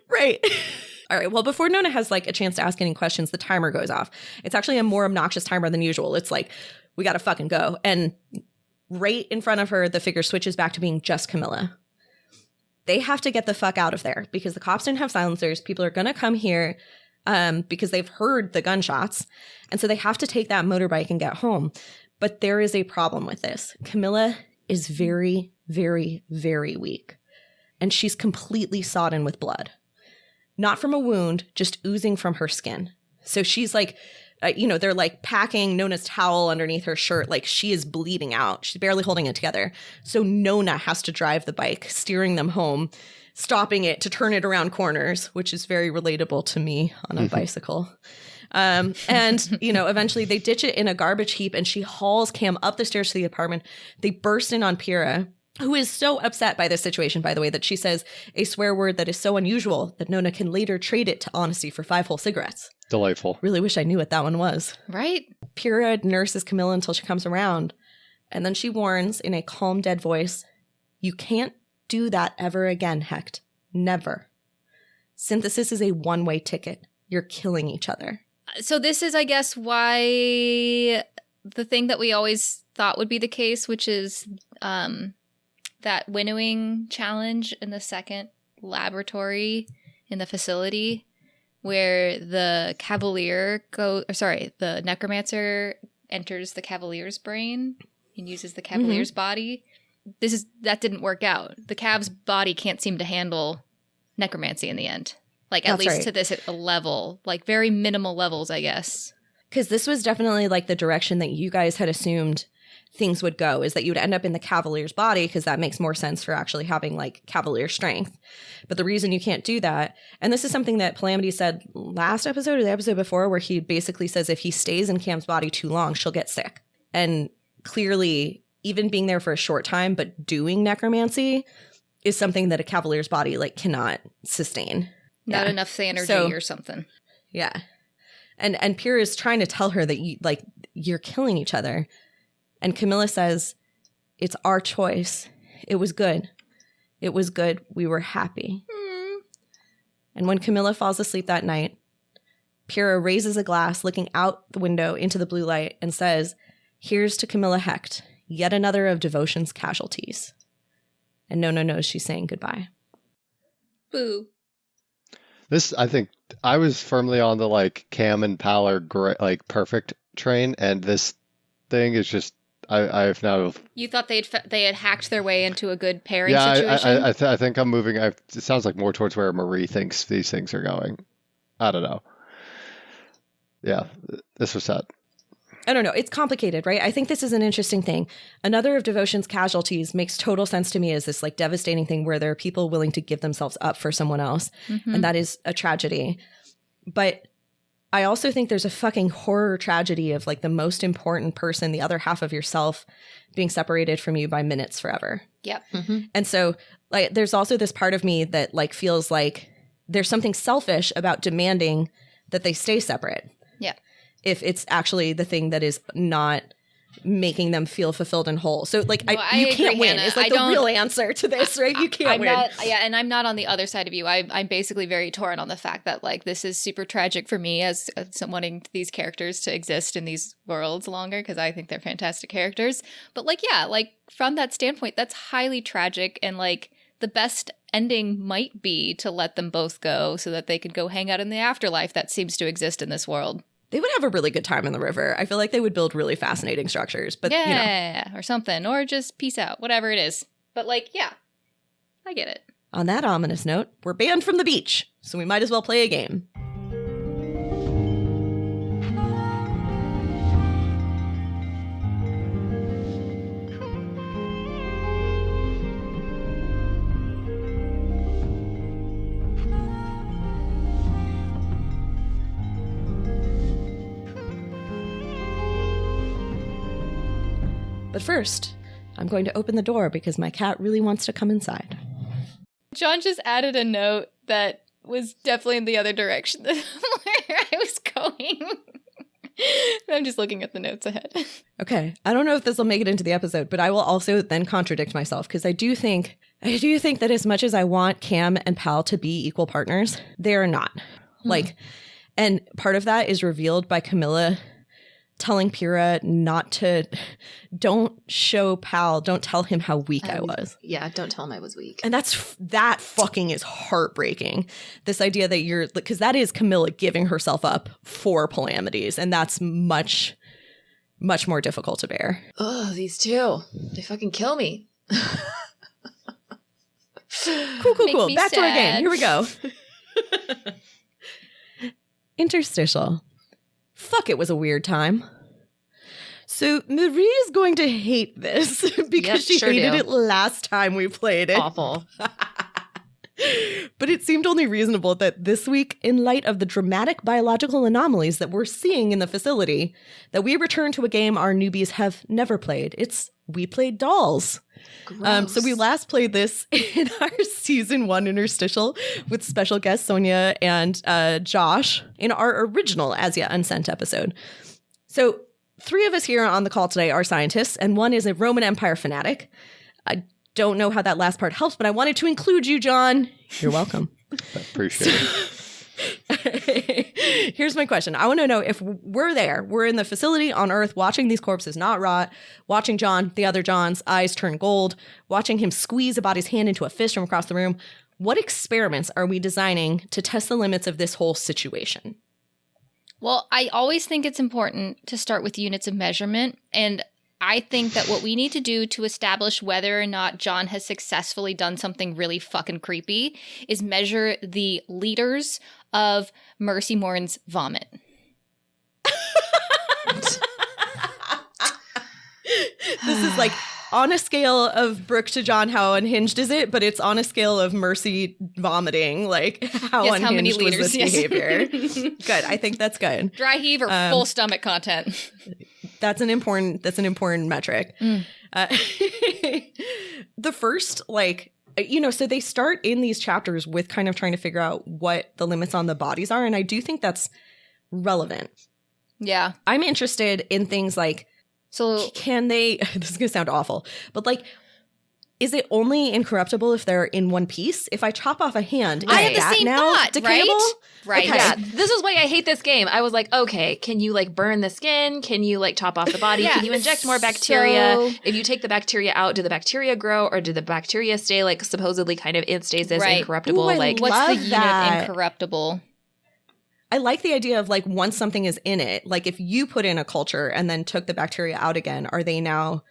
Speaker 3: Right. All right. Well, before Nona has like a chance to ask any questions, the timer goes off. It's actually a more obnoxious timer than usual. It's like, we got to fucking go. And right in front of her, the figure switches back to being just Camilla. They have to get the fuck out of there because the cops didn't have silencers. People are going to come here because they've heard the gunshots. And so they have to take that motorbike and get home. But there is a problem with this. Camilla is very, very, very weak. And she's completely sodden with blood. Not from a wound, just oozing from her skin. So she's like, they're like packing Nona's towel underneath her shirt. Like she is bleeding out. She's barely holding it together. So Nona has to drive the bike, steering them home, stopping it to turn it around corners, which is very relatable to me on a bicycle. And, eventually they ditch it in a garbage heap and she hauls Cam up the stairs to the apartment. They burst in on Pyrrha, who is so upset by this situation, by the way, that she says a swear word that is so unusual that Nona can later trade it to honesty for 5 whole cigarettes.
Speaker 4: Delightful.
Speaker 3: Really wish I knew what that one was.
Speaker 2: Right?
Speaker 3: Pyrrha nurses Camilla until she comes around. And then she warns in a calm, dead voice, "You can't do that ever again, Hecht. Never. Synthesis is a one-way ticket. You're killing each other."
Speaker 2: So this is, I guess, why the thing that we always thought would be the case, which is that winnowing challenge in the second laboratory in the facility where the the necromancer enters the cavalier's brain and uses the cavalier's body. That didn't work out. The cav's body can't seem to handle necromancy in the end. Like, at least to this level, like very minimal levels, I guess.
Speaker 3: Because this was definitely like the direction that you guys had assumed things would go, is that you would end up in the cavalier's body because that makes more sense for actually having like cavalier strength. But the reason you can't do that, and this is something that Palamides said last episode or the episode before, where he basically says if he stays in Cam's body too long, she'll get sick. And clearly, even being there for a short time, but doing necromancy is something that a cavalier's body like cannot sustain.
Speaker 2: Not enough energy or something.
Speaker 3: Yeah. And Pyrrha is trying to tell her that you're killing each other. And Camilla says, "It's our choice. It was good. It was good. We were happy." And when Camilla falls asleep that night, Pyrrha raises a glass looking out the window into the blue light and says, "Here's to Camilla Hecht, yet another of devotion's casualties." And Nona knows she's saying goodbye.
Speaker 2: Boo.
Speaker 4: This, I think, I was firmly on the like Cam and Pal are great, like perfect train, and this thing is just I've now.
Speaker 2: You thought they had hacked their way into a good pairing
Speaker 4: Yeah,
Speaker 2: situation?
Speaker 4: I think I'm moving. It sounds like more towards where Marie thinks these things are going. I don't know. Yeah, this was sad.
Speaker 3: I don't know. It's complicated, right? I think this is an interesting thing. Another of devotion's casualties makes total sense to me as this like devastating thing where there are people willing to give themselves up for someone else. And that is a tragedy. But I also think there's a fucking horror tragedy of like the most important person, the other half of yourself, being separated from you by minutes forever.
Speaker 2: Yep.
Speaker 3: And so like there's also this part of me that like feels like there's something selfish about demanding that they stay separate.
Speaker 2: Yeah.
Speaker 3: If it's actually the thing that is not making them feel fulfilled and whole. So like,
Speaker 2: No,
Speaker 3: you
Speaker 2: agree,
Speaker 3: can't win.
Speaker 2: Hannah.
Speaker 3: It's like the real answer to this, right? You can't win.
Speaker 2: And I'm not on the other side of you. I'm basically very torn on the fact that like this is super tragic for me as wanting these characters to exist in these worlds longer because I think they're fantastic characters. But like, yeah, like from that standpoint, that's highly tragic, and like the best ending might be to let them both go so that they could go hang out in the afterlife that seems to exist in this world.
Speaker 3: They would have a really good time in the river. I feel like they would build really fascinating structures, but
Speaker 2: or something, or just peace out, whatever it is. But like, yeah, I get it.
Speaker 3: On that ominous note, we're banned from the beach, so we might as well play a game. But first, I'm going to open the door because my cat really wants to come inside.
Speaker 2: John just added a note that was definitely in the other direction than where I was going. I'm just looking at the notes ahead.
Speaker 3: Okay. I don't know if this will make it into the episode, but I will also then contradict myself because I do think that as much as I want Cam and Pal to be equal partners, they are not. Like, and part of that is revealed by Camilla telling Pyrrha don't show Pal, don't tell him how weak I was.
Speaker 1: Yeah, don't tell him I was weak.
Speaker 3: And that fucking is heartbreaking. This idea that because that is Camilla giving herself up for Palamides, and that's much, much more difficult to bear.
Speaker 1: Oh, these two. They fucking kill me.
Speaker 3: Cool. Back to our game. Here we go. Interstitial. Fuck, it was a weird time. So Marie is going to hate this because she hated it last time we played it.
Speaker 1: Awful.
Speaker 3: But it seemed only reasonable that this week, in light of the dramatic biological anomalies that we're seeing in the facility, that we return to a game our newbies have never played. We played Dolls. So we last played this in our season 1 interstitial with special guests Sonia and Josh in our original As Yet Unsent episode. So 3 of us here on the call today are scientists, and 1 is a Roman Empire fanatic. I don't know how that last part helps, but I wanted to include you, John. You're welcome.
Speaker 4: I appreciate it.
Speaker 3: Here's my question. I want to know if we're in the facility on Earth watching these corpses not rot, watching John, the other John's eyes turn gold, watching him squeeze a body's hand into a fist from across the room. What experiments are we designing to test the limits of this whole situation?
Speaker 2: Well, I always think it's important to start with units of measurement, and I think that what we need to do to establish whether or not John has successfully done something really fucking creepy is measure the liters of Mercy Morin's vomit.
Speaker 3: This is like on a scale of Brooke to John, how unhinged is it? But it's on a scale of Mercy vomiting, like how unhinged
Speaker 2: how many
Speaker 3: was
Speaker 2: liters,
Speaker 3: this behavior? Good. I think that's good.
Speaker 2: Dry heave or full stomach content?
Speaker 3: That's an important metric. The first, so they start in these chapters with kind of trying to figure out what the limits on the bodies are. And I do think that's relevant.
Speaker 2: Yeah.
Speaker 3: I'm interested in things like,
Speaker 2: so
Speaker 3: can they, this is going to sound awful, but like, is it only incorruptible if they're in one piece? If I chop off a hand,
Speaker 2: I had
Speaker 3: is
Speaker 2: the
Speaker 3: that
Speaker 2: same
Speaker 3: now
Speaker 2: thought,
Speaker 3: decayable?
Speaker 2: Right.
Speaker 3: Okay.
Speaker 1: Yeah, this is why I hate this game. I was like, okay, can you like burn the skin? Can you like chop off the body?
Speaker 2: Yeah,
Speaker 1: Can you inject more bacteria?
Speaker 2: so-
Speaker 1: If you take the bacteria out, do the bacteria grow, or do the bacteria stay like supposedly kind of in stasis,
Speaker 2: Right.
Speaker 1: incorruptible?
Speaker 3: Ooh, I
Speaker 1: like,
Speaker 3: love
Speaker 2: What's the unit
Speaker 3: that.
Speaker 2: incorruptible?
Speaker 3: I like the idea of like once something is in it, like if you put in a culture and then took the bacteria out again, are they now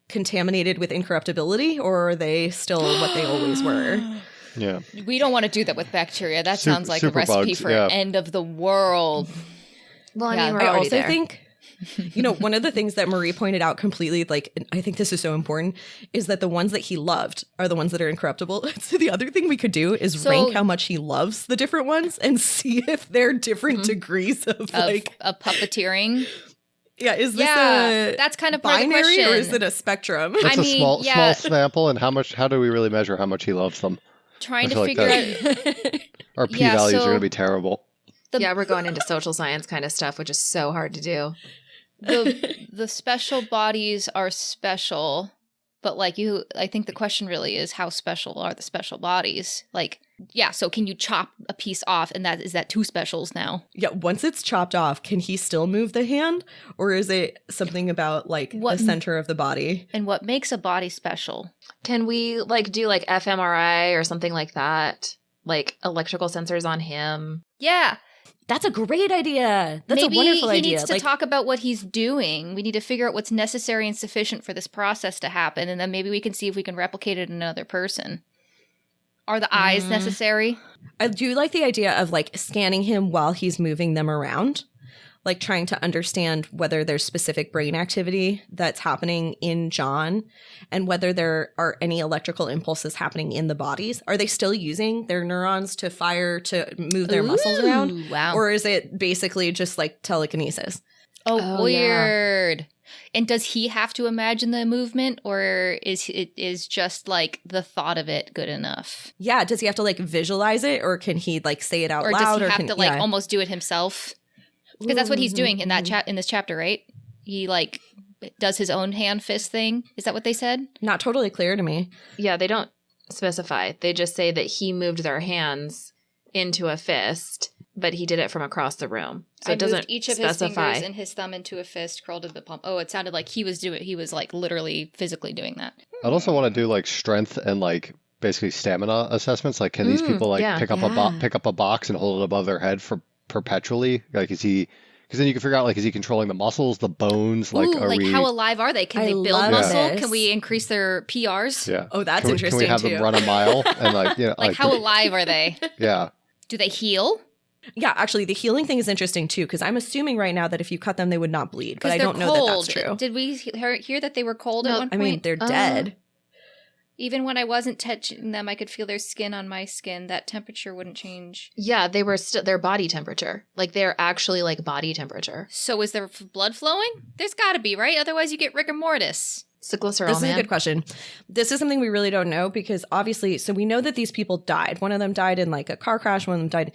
Speaker 3: contaminated with incorruptibility, or are they still what they always were?
Speaker 4: Yeah.
Speaker 2: We don't want to do that with bacteria. That sounds like a
Speaker 4: super
Speaker 2: recipe
Speaker 4: bugs,
Speaker 2: for
Speaker 4: yeah.
Speaker 2: an end of the world.
Speaker 1: well, I
Speaker 2: Yeah,
Speaker 1: mean, we're
Speaker 3: I
Speaker 1: already
Speaker 3: also
Speaker 1: there.
Speaker 3: think, one of the things that Marie pointed out completely, like, and I think this is so important, is that the ones that he loved are the ones that are incorruptible. So the other thing we could do is rank how much he loves the different ones and see if they're different degrees of like,
Speaker 2: of puppeteering.
Speaker 3: yeah, is this
Speaker 2: That's kind of part of the
Speaker 3: binary
Speaker 2: question.
Speaker 3: or is it a spectrum?
Speaker 4: That's
Speaker 2: I
Speaker 4: a
Speaker 2: mean,
Speaker 4: small
Speaker 2: yeah.
Speaker 4: sample, and how do we really measure how much he loves them?
Speaker 2: trying to
Speaker 4: feel
Speaker 2: figure
Speaker 4: like
Speaker 2: out.
Speaker 4: Our p-values are
Speaker 2: so-
Speaker 4: going to be terrible.
Speaker 1: Yeah, we're going into social science kind of stuff, which is so hard to do.
Speaker 2: The special bodies are special, but like I think the question really is how special are the special bodies? Like, yeah, so can you chop a piece off and is that 2 specials now?
Speaker 3: Yeah, once it's chopped off, can he still move the hand? Or is it something about like the center of the body?
Speaker 2: And what makes a body special?
Speaker 1: Can we like do like fMRI or something like that? Like electrical sensors on him?
Speaker 2: Yeah.
Speaker 3: That's a great idea. That's
Speaker 2: Maybe
Speaker 3: a wonderful idea.
Speaker 2: He needs to talk about what he's doing. We need to figure out what's necessary and sufficient for this process to happen, and then maybe we can see if we can replicate it in another person. Are the eyes necessary?
Speaker 3: I do like the idea of like scanning him while he's moving them around, like trying to understand whether there's specific brain activity that's happening in John and whether there are any electrical impulses happening in the bodies. Are they still using their neurons to fire to move their muscles around?
Speaker 2: Wow.
Speaker 3: Or is it basically just like telekinesis?
Speaker 2: Oh, weird. Yeah. And does he have to imagine the movement, or is just like the thought of it good enough?
Speaker 3: Yeah, does he have to like visualize it, or can he like say it out
Speaker 2: or
Speaker 3: loud?
Speaker 2: Or does he have to like almost do it himself? Because that's what he's doing in that in this chapter, right? He like does his own hand fist thing. Is that what they said?
Speaker 3: Not totally clear to me.
Speaker 1: Yeah, they don't specify. They just say that he moved their hands into a fist, but he did it from across the room. So it doesn't
Speaker 2: each of
Speaker 1: specify.
Speaker 2: His fingers and his thumb into a fist, curled in the palm. Oh, it sounded like he was like literally physically doing that.
Speaker 4: I'd also want to do like strength and like basically stamina assessments. Like, can these people like pick up a box and hold it above their head for perpetually? Like, is he? Because then you can figure out like, is he controlling the muscles, the bones? Like,
Speaker 2: how alive are they? Can they build muscle?
Speaker 3: This.
Speaker 2: Can we increase their PRs?
Speaker 4: Yeah.
Speaker 3: Oh, that's interesting.
Speaker 4: Can we have them run a mile and like,
Speaker 2: like how alive are they?
Speaker 4: Yeah.
Speaker 2: Do they heal?
Speaker 3: Yeah, actually, the healing thing is interesting, too, because I'm assuming right now that if you cut them, they would not bleed. But I don't know that that's true.
Speaker 2: Did we hear that they were cold at one point?
Speaker 3: I mean, they're dead.
Speaker 2: Even when I wasn't touching them, I could feel their skin on my skin. That temperature wouldn't change.
Speaker 1: Yeah, they were still their body temperature. Like, they're actually like body temperature.
Speaker 2: So is there blood flowing? There's got to be, right? Otherwise, you get rigor mortis.
Speaker 1: It's a glycerol,
Speaker 3: This is a good question. This is something we really don't know because obviously, so we know that these people died. One of them died in like a car crash. One of them died,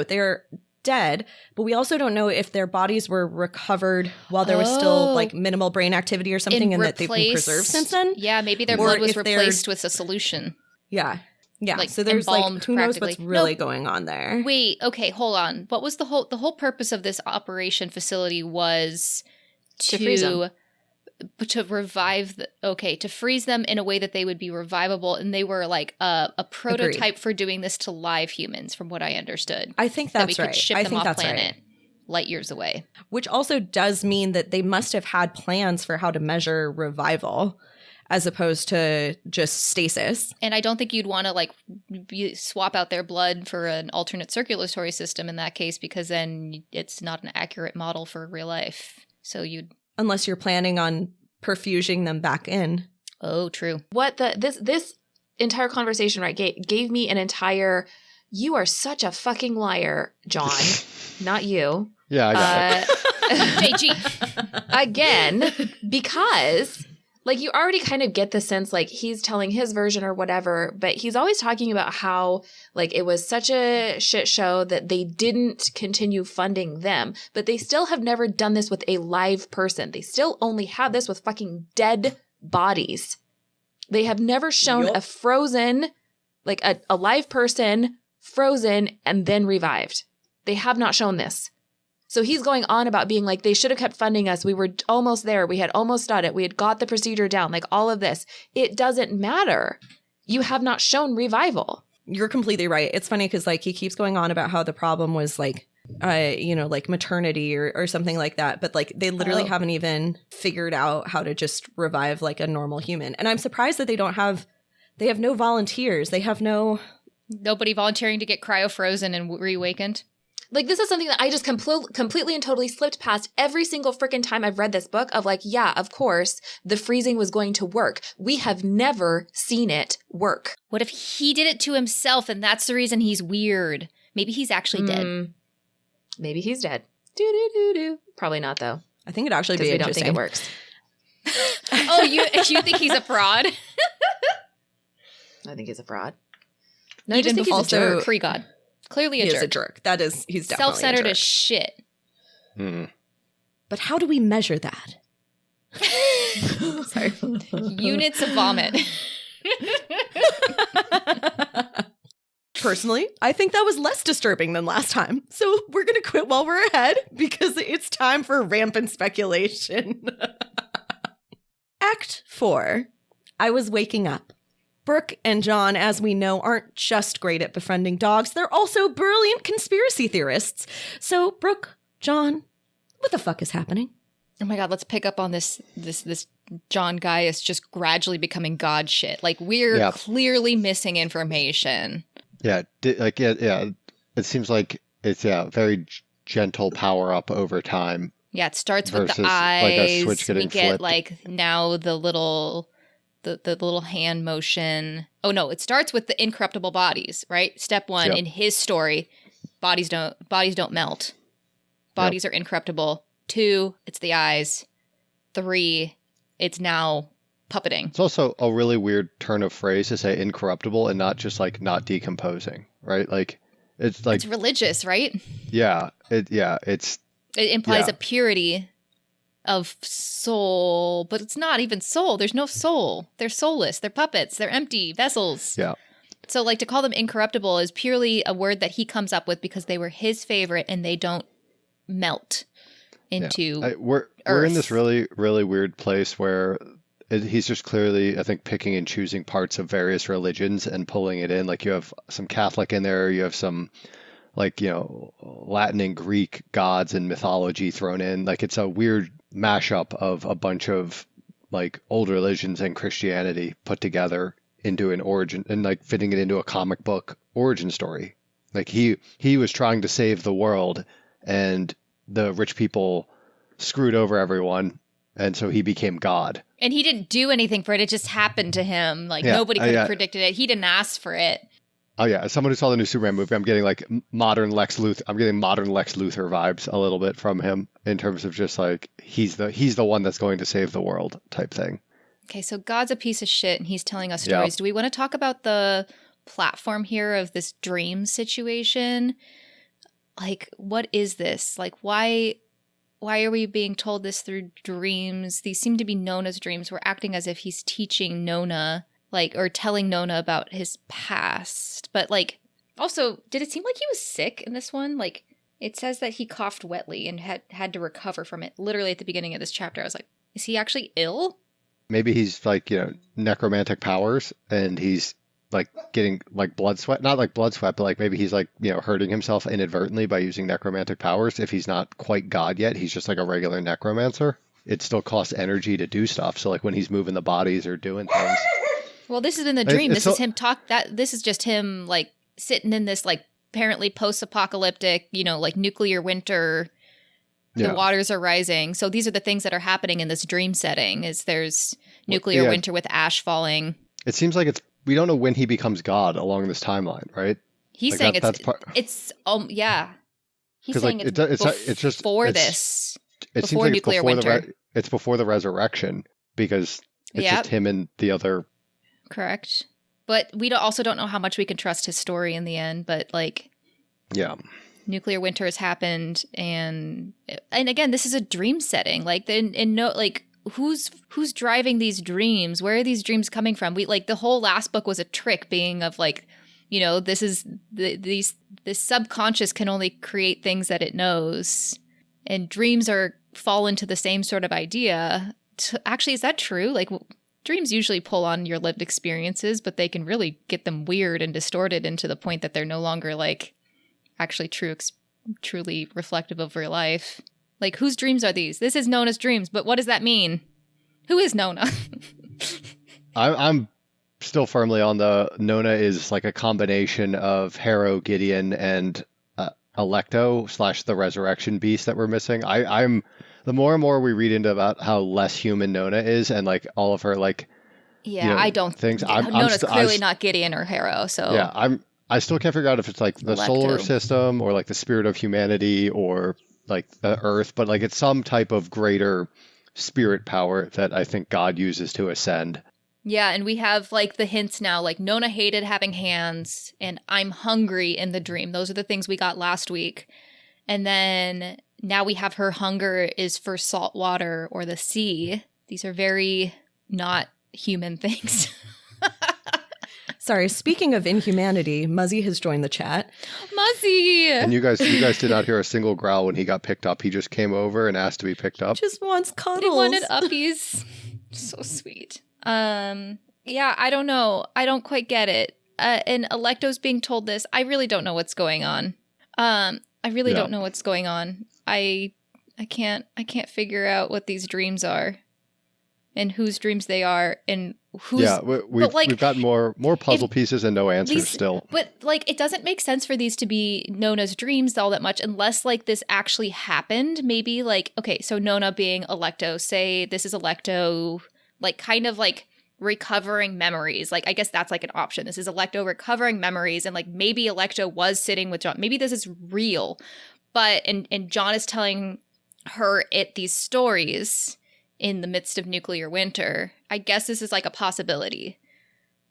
Speaker 3: they're dead, but we also don't know if their bodies were recovered while there was still like minimal brain activity or something and that they've been preserved since then.
Speaker 2: Yeah, maybe their blood was replaced with a solution.
Speaker 3: Yeah. Yeah.
Speaker 2: Like,
Speaker 3: so there's like, who knows what's really going on there.
Speaker 2: Wait, okay, hold on. What was the whole purpose of this operation facility was
Speaker 1: to freeze them.
Speaker 2: To revive to freeze them in a way that they would be revivable, and they were like a prototype for doing this to live humans, from what I understood.
Speaker 3: I think that's
Speaker 2: that we
Speaker 3: right.
Speaker 2: could ship
Speaker 3: I
Speaker 2: them
Speaker 3: think
Speaker 2: off
Speaker 3: that's
Speaker 2: planet
Speaker 3: right.
Speaker 2: light years away.
Speaker 3: Which also does mean that they must have had plans for how to measure revival as opposed to just stasis.
Speaker 2: And I don't think you'd want to like swap out their blood for an alternate circulatory system in that case, because then it's not an accurate model for real life. So
Speaker 3: unless you're planning on perfusing them back in.
Speaker 2: Oh, true.
Speaker 1: What this entire conversation, right, gave me an entire, you are such a fucking liar, John. Not you.
Speaker 4: Yeah, I got it.
Speaker 2: JG.
Speaker 1: Again, because like you already kind of get the sense like he's telling his version or whatever, but he's always talking about how like it was such a shit show that they didn't continue funding them, but they still have never done this with a live person. They still only have this with fucking dead bodies. They have never shown a frozen, like a live person frozen and then revived. They have not shown this. So he's going on about being like, they should have kept funding us. We were almost there. We had almost done it. We had got the procedure down, like all of this. It doesn't matter. You have not shown revival.
Speaker 3: You're completely right. It's funny because like he keeps going on about how the problem was like, like maternity or something like that. But like they literally haven't even figured out how to just revive like a normal human. And I'm surprised that they have no volunteers. They have
Speaker 2: nobody volunteering to get cryo-frozen and reawakened.
Speaker 1: Like, this is something that I just completely and totally slipped past every single freaking time I've read this book of like, yeah, of course, the freezing was going to work. We have never seen it work.
Speaker 2: What if he did it to himself and that's the reason he's weird? Maybe he's actually dead.
Speaker 1: Maybe he's dead. Do. Probably not, though.
Speaker 3: I think it'd actually be interesting.
Speaker 1: We don't think it works.
Speaker 2: Oh, you think he's a fraud?
Speaker 1: I think he's a fraud.
Speaker 3: No, I just
Speaker 2: Even
Speaker 3: think
Speaker 2: before
Speaker 3: he's also
Speaker 2: jerk. Free God. Clearly
Speaker 3: he
Speaker 2: a
Speaker 3: is
Speaker 2: jerk.
Speaker 3: a jerk. That is, he's definitely
Speaker 2: Self-centered
Speaker 3: a
Speaker 2: as
Speaker 3: jerk.
Speaker 2: shit.
Speaker 3: But how do we measure that?
Speaker 2: Sorry. Units of vomit.
Speaker 3: Personally, I think that was less disturbing than last time. So we're going to quit while we're ahead because it's time for rampant speculation. Act 4. I was waking up. Brooke and John, as we know, aren't just great at befriending dogs. They're also brilliant conspiracy theorists. So, Brooke, John, what the fuck is happening?
Speaker 2: Oh my God, let's pick up on this John guy is just gradually becoming God shit. Like, we're clearly missing information.
Speaker 4: Yeah, it seems like it's very gentle power up over time.
Speaker 2: Yeah, it starts with the
Speaker 4: versus,
Speaker 2: eyes.
Speaker 4: like, a switch getting
Speaker 2: we get
Speaker 4: flipped.
Speaker 2: like now the little hand motion. Oh no, it starts with the incorruptible bodies, right? Step 1
Speaker 4: Yep.
Speaker 2: in his story, bodies don't melt. Bodies are incorruptible. 2, it's the eyes. 3, it's now puppeting.
Speaker 4: It's also a really weird turn of phrase to say incorruptible and not just like not decomposing, right? Like it's like
Speaker 2: It's religious, right?
Speaker 4: It
Speaker 2: Implies a purity of soul, but it's not even soul. There's no soul. They're soulless. They're puppets. They're empty vessels.
Speaker 4: Yeah.
Speaker 2: So like to call them incorruptible is purely a word that he comes up with because they were his favorite and they don't melt into
Speaker 4: we're in this really, really weird place where he's just clearly, I think, picking and choosing parts of various religions and pulling it in. Like you have some Catholic in there, you have some like, Latin and Greek gods and mythology thrown in. Like it's a weird mashup of a bunch of like old religions and Christianity put together into an origin and like fitting it into a comic book origin story. Like he was trying to save the world and the rich people screwed over everyone. And so he became God.
Speaker 2: And he didn't do anything for it. It just happened to him. Like nobody could have predicted it. He didn't ask for it.
Speaker 4: Oh yeah, as someone who saw the new Superman movie, I'm getting like modern Lex Luthor. I'm getting modern Lex Luthor vibes a little bit from him in terms of just like he's the one that's going to save the world type thing.
Speaker 2: Okay, so God's a piece of shit and he's telling us stories. Do we want to talk about the platform here of this dream situation? Like, what is this? Like, why are we being told this through dreams? These seem to be Nona's dreams. We're acting as if he's teaching Nona, like, or telling Nona about his past. But, like, also, did it seem like he was sick in this one? Like, it says that he coughed wetly and had to recover from it. Literally at the beginning of this chapter, I was like, is he actually ill?
Speaker 4: Maybe he's like, necromantic powers and he's like getting like blood sweat, not like blood sweat, but like maybe he's like, hurting himself inadvertently by using necromantic powers. If he's not quite God yet, he's just like a regular necromancer. It still costs energy to do stuff. So like when he's moving the bodies or doing things.
Speaker 2: Well, this is in the dream. This is just him like sitting in this like apparently post-apocalyptic, like nuclear winter. The waters are rising. So these are the things that are happening in this dream setting is there's nuclear winter with ash falling.
Speaker 4: It seems like we don't know when he becomes God along this timeline, right?
Speaker 2: He's saying He's saying it's just before this.
Speaker 4: It seems like nuclear winter. It's before the resurrection because it's just him and the other.
Speaker 2: Correct. But we also don't know how much we can trust his story in the end, but like.
Speaker 4: Yeah.
Speaker 2: Nuclear winter has happened and again, this is a dream setting. Like who's driving these dreams? Where are these dreams coming from? The whole last book was a trick being of like, this is this subconscious can only create things that it knows. And dreams fall into the same sort of idea. Actually, is that true? Like dreams usually pull on your lived experiences, but they can really get them weird and distorted into the point that they're no longer like actually truly reflective of real life. Like, whose dreams are these? This is Nona's dreams, but what does that mean? Who is Nona?
Speaker 4: I'm still firmly on the Nona is like a combination of Harrow, Gideon, and Electo / the resurrection beast that we're missing. I'm the more and more we read into about how less human Nona is and like all of her like
Speaker 2: I don't
Speaker 4: things.
Speaker 2: Nona's clearly not Gideon or Harrow. So
Speaker 4: yeah, I still can't figure out if it's like the solar system or like the spirit of humanity or like the earth, but like it's some type of greater spirit power that I think God uses to ascend.
Speaker 2: Yeah, and we have like the hints now, like Nona hated having hands and I'm hungry in the dream. Those are the things we got last week. And then now we have her hunger is for salt water or the sea. These are very not human things.
Speaker 3: Sorry, speaking of inhumanity, Muzzy has joined the chat.
Speaker 2: Muzzy!
Speaker 4: And you guys did not hear a single growl when he got picked up. He just came over and asked to be picked up.
Speaker 3: Just wants cuddles.
Speaker 2: He wanted uppies. So sweet. Yeah, I don't know. I don't quite get it. And Electo's being told this. I really don't know what's going on. I really don't know what's going on. I can't figure out what these dreams are and whose dreams they are and who's...
Speaker 4: Yeah, we've got more puzzle pieces and no answers still.
Speaker 2: But, like, it doesn't make sense for these to be Nona's dreams all that much unless, like, this actually happened. Maybe, like, okay, so Nona being Electo, say this is Electo, like, kind of, like, recovering memories. Like, I guess that's, like, an option. This is Electo recovering memories, and, like, maybe Electo was sitting with John. Maybe this is real. But, and John is telling her these stories in the midst of nuclear winter. I guess this is like a possibility.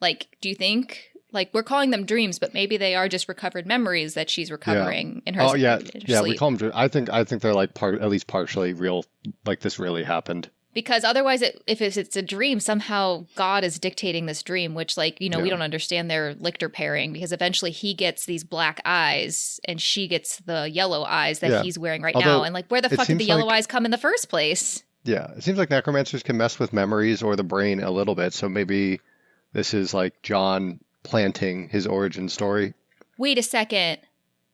Speaker 2: Like, do you think, like, we're calling them dreams, but maybe they are just recovered memories that she's recovering in her sleep.
Speaker 4: Yeah, we call them. I think they're like at least partially real. Like, this really happened. Because
Speaker 2: otherwise, if it's a dream, somehow God is dictating this dream, which, like, we don't understand their Lichter pairing, because eventually he gets these black eyes and she gets the yellow eyes that he's wearing now. And, like, where the fuck did the yellow eyes come in the first place?
Speaker 4: Yeah, it seems like necromancers can mess with memories or the brain a little bit, so maybe this is like John planting his origin story.
Speaker 2: Wait a second.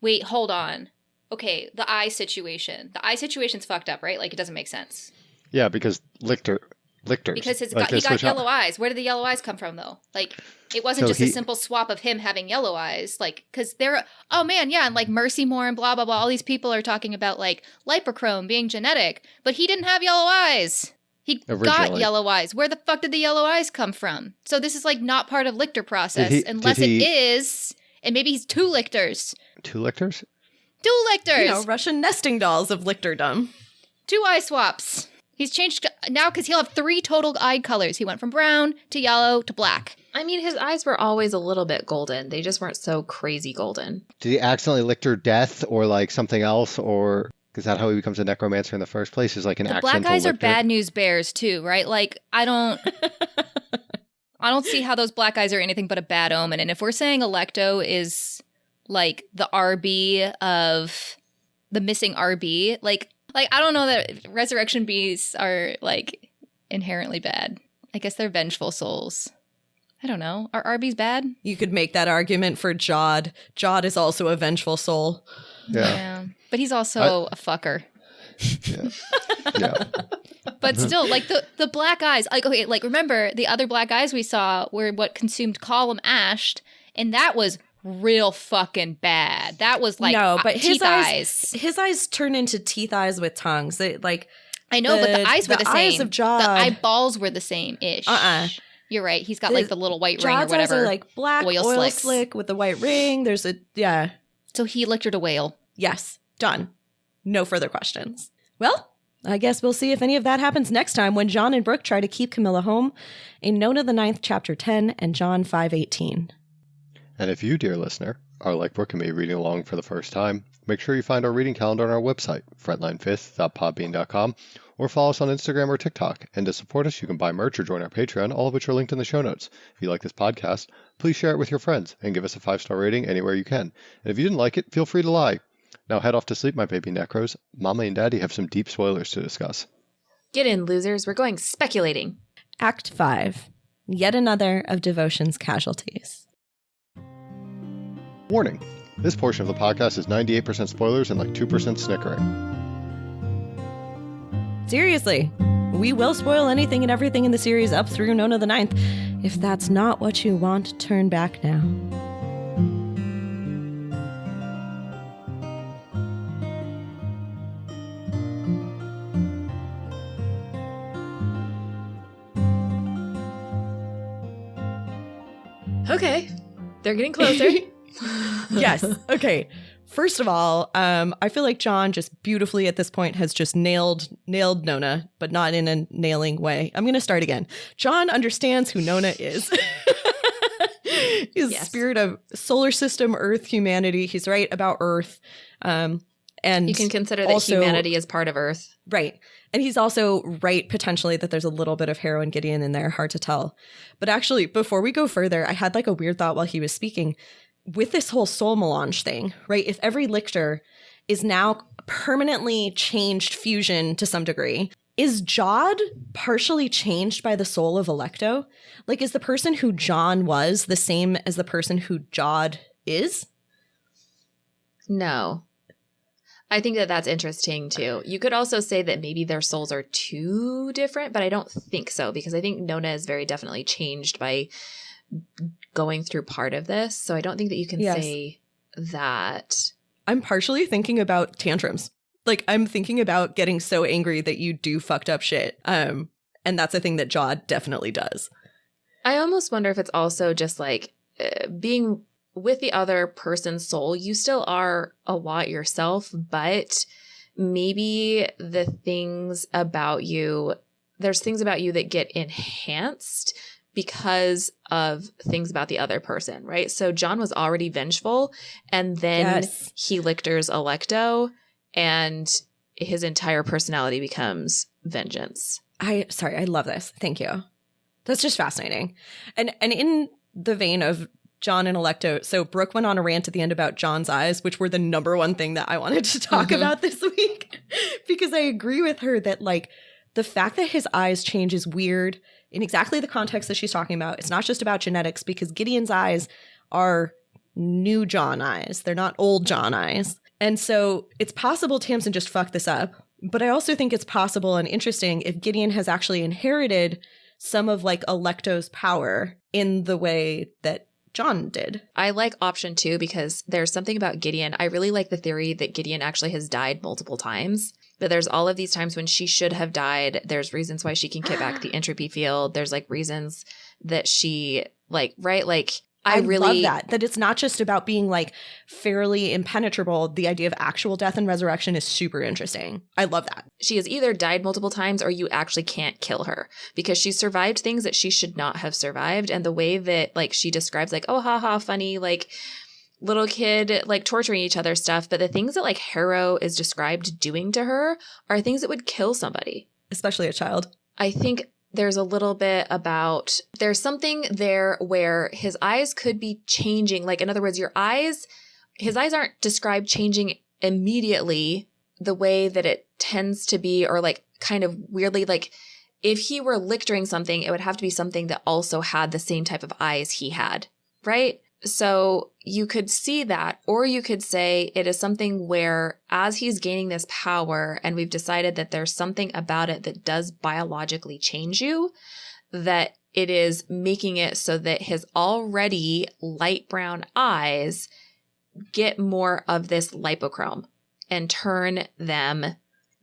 Speaker 2: Wait, hold on. Okay, the eye situation. The eye situation's fucked up, right? Like, it doesn't make sense.
Speaker 4: Yeah, because Lichter.
Speaker 2: Because he got yellow eyes. Where did the yellow eyes come from, though? Like, it wasn't a simple swap of him having yellow eyes. Like, because oh man, yeah, and like Mercy Moore and blah, blah, blah. All these people are talking about like lipochrome being genetic, but he didn't have yellow eyes. He got yellow eyes. Where the fuck did the yellow eyes come from? So this is like not part of Lichter process, unless it is, and maybe he's two Lichters.
Speaker 4: Two Lichters?
Speaker 2: Two Lichters!
Speaker 3: Russian nesting dolls of Lichterdom.
Speaker 2: Two eye swaps. He's changed now because he'll have 3 total eye colors. He went from brown to yellow to black.
Speaker 1: I mean, his eyes were always a little bit golden. They just weren't so crazy golden.
Speaker 4: Did he accidentally Lichter death or like something else? Or is that how he becomes a necromancer in the first place? Is like an accidental
Speaker 2: black eyes
Speaker 4: Lichter?
Speaker 2: Are bad news bears too, right? Like, I don't see how those black eyes are anything but a bad omen. And if we're saying Electo is like the RB of the missing RB, like I don't know that resurrection beasts are, like, inherently bad. I guess they're vengeful souls. I don't know. Are RBs bad?
Speaker 3: You could make that argument for Jod. Jod is also a vengeful soul.
Speaker 2: Yeah. But he's also a fucker.
Speaker 4: Yeah.
Speaker 2: But still, like, the black eyes. Like, okay, like, remember, the other black eyes we saw were what consumed Column Ashed, and that was real fucking bad. That was like his
Speaker 3: eyes turn into teeth eyes with tongues. They, like,
Speaker 2: I know, but the eyes were the same.
Speaker 3: Eyes of Jod.
Speaker 2: The eyeballs were the same-ish. You're right. He's got like the little white ring or whatever.
Speaker 3: Jod's eyes are like black oil slick with the white ring. There's
Speaker 2: So he lictored a whale.
Speaker 3: Yes. Done. No further questions. Well, I guess we'll see if any of that happens next time when John and Brooke try to keep Camilla home in Nona the 9th, chapter 10, and John 5:18.
Speaker 4: And if you, dear listener, are like Brooke and me reading along for the first time, make sure you find our reading calendar on our website, frontline5th.podbean.com, or follow us on Instagram or TikTok. And to support us, you can buy merch or join our Patreon, all of which are linked in the show notes. If you like this podcast, please share it with your friends and give us a 5-star rating anywhere you can. And if you didn't like it, feel free to lie. Now head off to sleep, my baby necros. Mama and Daddy have some deep spoilers to discuss.
Speaker 1: Get in, losers. We're going speculating.
Speaker 3: Act 5. Yet another of devotion's casualties.
Speaker 4: Warning. This portion of the podcast is 98% spoilers and like 2% snickering.
Speaker 3: Seriously, we will spoil anything and everything in the series up through Nona the 9th. If that's not what you want, turn back now.
Speaker 1: Okay. They're getting closer.
Speaker 3: Yes. Okay. First of all, I feel like John just beautifully at this point has just nailed Nona, but not in a nailing way. I'm going to start again. John understands who Nona is. He's
Speaker 1: Yes.
Speaker 3: spirit of solar system, Earth, humanity. He's right about Earth. And
Speaker 1: You can consider that
Speaker 3: also-
Speaker 1: humanity is part of Earth.
Speaker 3: Right. And he's also right potentially that there's a little bit of heroine Gideon in there. Hard to tell. But actually, before we go further, I had like a weird thought while he was speaking. With this whole soul melange thing, right? If every lictor is now permanently changed fusion to some degree, is Jod partially changed by the soul of Electo? Like, is the person who John was the same as the person who Jod is?
Speaker 1: No. I think that that's interesting too. You could also say that maybe their souls are too different, but I don't think so because I think Nona is very definitely changed by going through part of this. So I don't think that you can say that.
Speaker 3: I'm partially thinking about tantrums. Like, I'm thinking about getting so angry that you do fucked up shit. And that's a thing that Jod definitely does.
Speaker 1: I almost wonder if it's also just like being with the other person's soul. You still are a lot yourself, but maybe the things about you, there's things about you that get enhanced because of things about the other person, right? So John was already vengeful, and then he lictors Electo, and his entire personality becomes vengeance.
Speaker 3: I love this. Thank you. That's just fascinating. And in the vein of John and Electo, so Brooke went on a rant at the end about John's eyes, which were the number one thing that I wanted to talk about this week, because I agree with her that like the fact that his eyes change is weird in exactly the context that she's talking about. It's not just about genetics, because Gideon's eyes are new John eyes. They're not old John eyes. And so it's possible Tamsin just fucked this up. But I also think it's possible and interesting if Gideon has actually inherited some of like Electo's power in the way that John did.
Speaker 1: I like option 2 because there's something about Gideon. I really like the theory that Gideon actually has died multiple times. But there's all of these times when she should have died. There's reasons why she can get back the entropy field. There's like reasons that she like, right? Like I really
Speaker 3: love that it's not just about being like fairly impenetrable. The idea of actual death and resurrection is super interesting. I love that.
Speaker 1: She has either died multiple times or you actually can't kill her because she survived things that she should not have survived. And the way that like she describes like, oh, haha, funny, like little kid, like torturing each other stuff. But the things that like Harrow is described doing to her are things that would kill somebody.
Speaker 3: Especially a child.
Speaker 1: I think there's a little bit about, there's something there where his eyes could be changing. Like, in other words, his eyes aren't described changing immediately the way that it tends to be, or like kind of weirdly, like if he were lictoring something, it would have to be something that also had the same type of eyes he had, right? So you could see that, or you could say it is something where as he's gaining this power and we've decided that there's something about it that does biologically change you, that it is making it so that his already light brown eyes get more of this lipochrome and turn them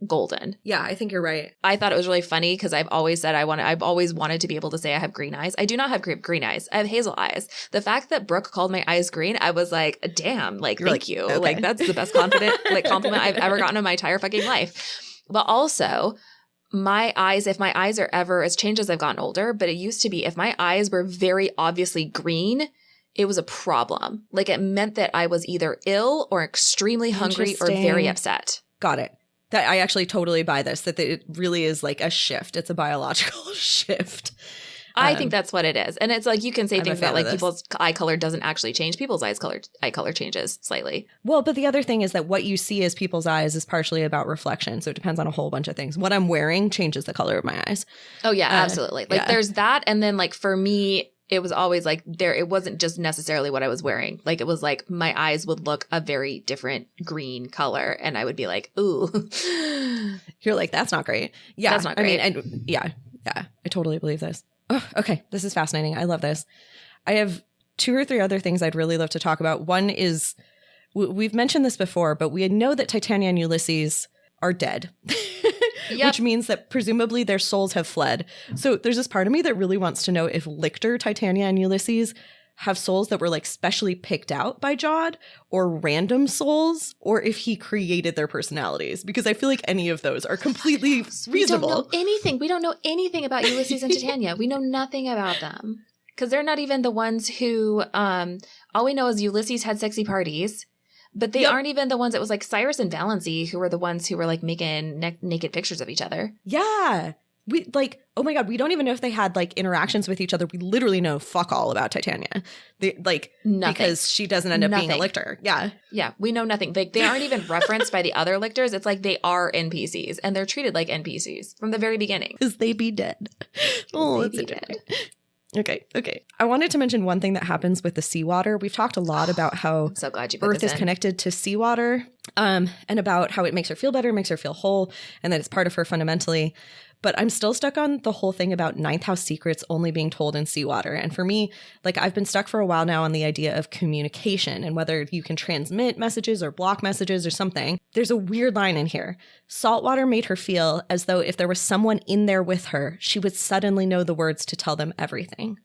Speaker 1: golden.
Speaker 3: Yeah, I think you're right.
Speaker 1: I thought it was really funny because I've always said I've always wanted to be able to say I have green eyes. I do not have green eyes. I have hazel eyes. The fact that Brooke called my eyes green, I was like, damn, like, thank you.
Speaker 3: Okay.
Speaker 1: Like, that's the best compliment I've ever gotten in my entire fucking life. But also, my eyes, if my eyes are ever, it's changed as I've gotten older, but it used to be if my eyes were very obviously green, it was a problem. Like, it meant that I was either ill or extremely hungry or very upset.
Speaker 3: Got it. That I actually totally buy this, that it really is like a shift. It's a biological shift.
Speaker 1: I think that's what it is. And it's like you can say
Speaker 3: I'm
Speaker 1: things
Speaker 3: a fan
Speaker 1: about like
Speaker 3: of this.
Speaker 1: people's eye color doesn't actually change. People's eye color changes slightly.
Speaker 3: Well, but the other thing is that what you see as people's eyes is partially about reflection. So it depends on a whole bunch of things. What I'm wearing changes the color of my eyes.
Speaker 1: Oh, yeah, absolutely. Like
Speaker 3: yeah.
Speaker 1: there's that. And then like for me, it was always like it wasn't just necessarily what I was wearing. Like it was like my eyes would look a very different green color and I would be like, ooh.
Speaker 3: You're like, that's not great. Yeah.
Speaker 1: That's not great.
Speaker 3: I mean, yeah, I totally believe this. Oh, okay. This is fascinating. I love this. I have 2 or 3 other things I'd really love to talk about. One is, we've mentioned this before, but we know that Titania and Ulysses are dead.
Speaker 1: Yep.
Speaker 3: Which means that presumably their souls have fled. So there's this part of me that really wants to know if Lictor, Titania, and Ulysses have souls that were like specially picked out by Jod, or random souls, or if he created their personalities, because I feel like any of those are completely reasonable.
Speaker 1: We don't know anything. We don't know anything about Ulysses and Titania. We know nothing about them because they're not even the ones who, all we know is Ulysses had sexy parties, but they aren't even the ones that was like Cyrus and Valency who were the ones who were like making naked pictures of each other.
Speaker 3: Yeah. We like, oh my God, we don't even know if they had like interactions with each other. We literally know fuck all about Titania. Nothing. Because she doesn't end up being a lictor. Yeah.
Speaker 1: Yeah, we know nothing. Like, they aren't even referenced by the other lictors. It's like they are NPCs, and they're treated like NPCs from the very beginning.
Speaker 3: Because they be dead. Oh, it's dead. Okay. I wanted to mention one thing that happens with the seawater. We've talked a lot about how
Speaker 1: I'm so glad you put
Speaker 3: Earth
Speaker 1: this
Speaker 3: is
Speaker 1: in.
Speaker 3: connected to seawater, and about how it makes her feel better, makes her feel whole, and that it's part of her fundamentally. But I'm still stuck on the whole thing about ninth house secrets only being told in seawater. And for me, like, I've been stuck for a while now on the idea of communication and whether you can transmit messages or block messages or something. There's a weird line in here. Saltwater made her feel as though if there was someone in there with her, she would suddenly know the words to tell them everything.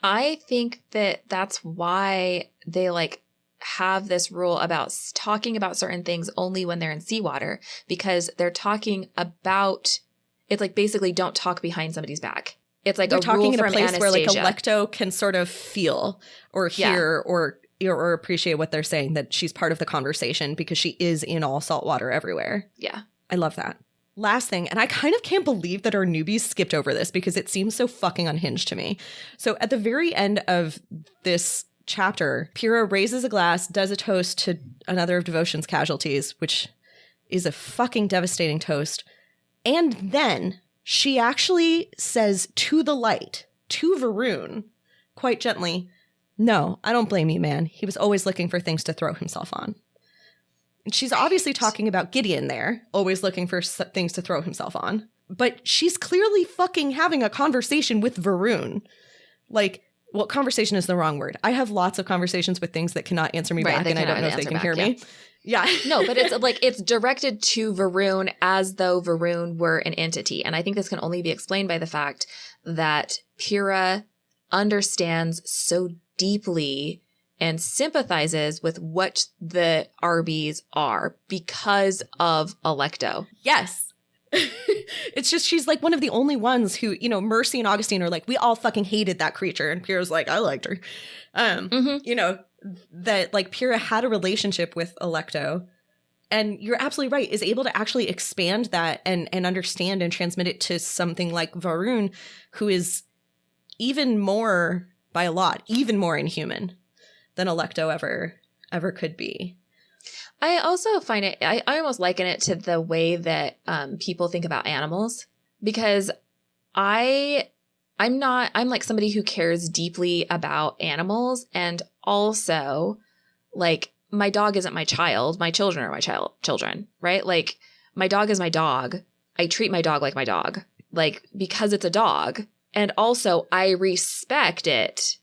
Speaker 1: I think that that's why they like have this rule about talking about certain things only when they're in seawater, because they're talking about, it's like basically don't talk behind somebody's back. It's like
Speaker 3: they're
Speaker 1: a
Speaker 3: talking
Speaker 1: rule
Speaker 3: in a
Speaker 1: from
Speaker 3: place
Speaker 1: Anastasia.
Speaker 3: where like Alecto can sort of feel or hear or appreciate what they're saying, that she's part of the conversation because she is in all saltwater everywhere.
Speaker 1: Yeah.
Speaker 3: I love that. Last thing, and I kind of can't believe that our newbies skipped over this because it seems so fucking unhinged to me. So at the very end of this chapter, Pyrrha raises a glass, does a toast to another of Devotion's casualties, which is a fucking devastating toast. And then she actually says to the light, to Varun, quite gently, "No, I don't blame you, man. He was always looking for things to throw himself on." And she's obviously talking about Gideon there, always looking for things to throw himself on. But she's clearly fucking having a conversation with Varun. Like, well, conversation is the wrong word. I have lots of conversations with things that cannot answer me back, and I don't know if they can hear me. Yeah.
Speaker 1: No, but it's like it's directed to Varun as though Varun were an entity. And I think this can only be explained by the fact that Pyrrha understands so deeply and sympathizes with what the RBs are because of Alecto.
Speaker 3: Yes. It's just she's like one of the only ones who, you know, Mercy and Augustine are like, we all fucking hated that creature. And Pyrrha's like, I liked her. You know, that like Pyrrha had a relationship with Alecto. And you're absolutely right, is able to actually expand that and understand and transmit it to something like Varun, who is even more, by a lot, even more inhuman than Alecto ever could be.
Speaker 1: I also find it, I almost liken it to the way that people think about animals, because I'm like somebody who cares deeply about animals, and also like my dog isn't my child. My children are my children, right? Like my dog is my dog. I treat my dog like my dog, like because it's a dog. And also I respect it,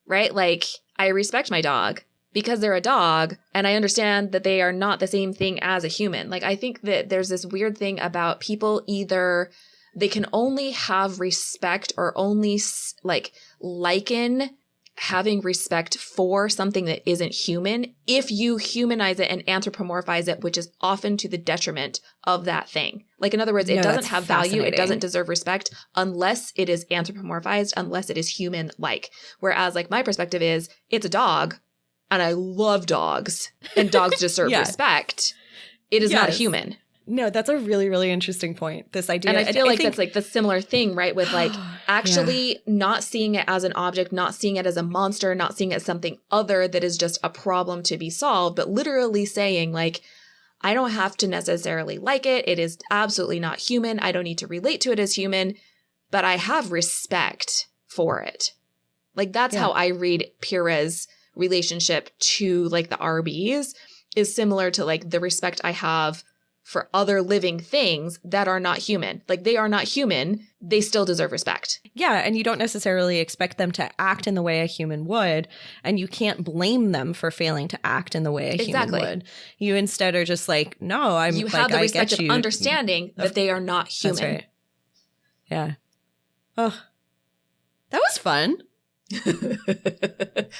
Speaker 1: right? Like I respect my dog because they're a dog, and I understand that they are not the same thing as a human. Like I think that there's this weird thing about people, either they can only have respect or only like liken having respect for something that isn't human if you humanize it and anthropomorphize it, which is often to the detriment of that thing. Like, in other words, it doesn't have value. It doesn't deserve respect unless it is anthropomorphized, unless it is human-like. Whereas, like, my perspective is it's a dog and I love dogs and dogs deserve respect. It is not a human.
Speaker 3: No, that's a really, really interesting point. This idea.
Speaker 1: And I feel like that's like the similar thing, right? With like actually not seeing it as an object, not seeing it as a monster, not seeing it as something other that is just a problem to be solved, but literally saying like, I don't have to necessarily like it. It is absolutely not human. I don't need to relate to it as human, but I have respect for it. Like that's how I read Pyrrha's relationship to like the RBs, is similar to like the respect I have for other living things that are not human. Like they are not human. They still deserve respect.
Speaker 3: Yeah. And you don't necessarily expect them to act in the way a human would. And you can't blame them for failing to act in the way a human would. You instead are just like, no, I'm
Speaker 1: you
Speaker 3: like,
Speaker 1: have the
Speaker 3: I
Speaker 1: respect
Speaker 3: get
Speaker 1: of
Speaker 3: you.
Speaker 1: understanding that they are not human.
Speaker 3: That's right. Yeah. Oh, that was fun.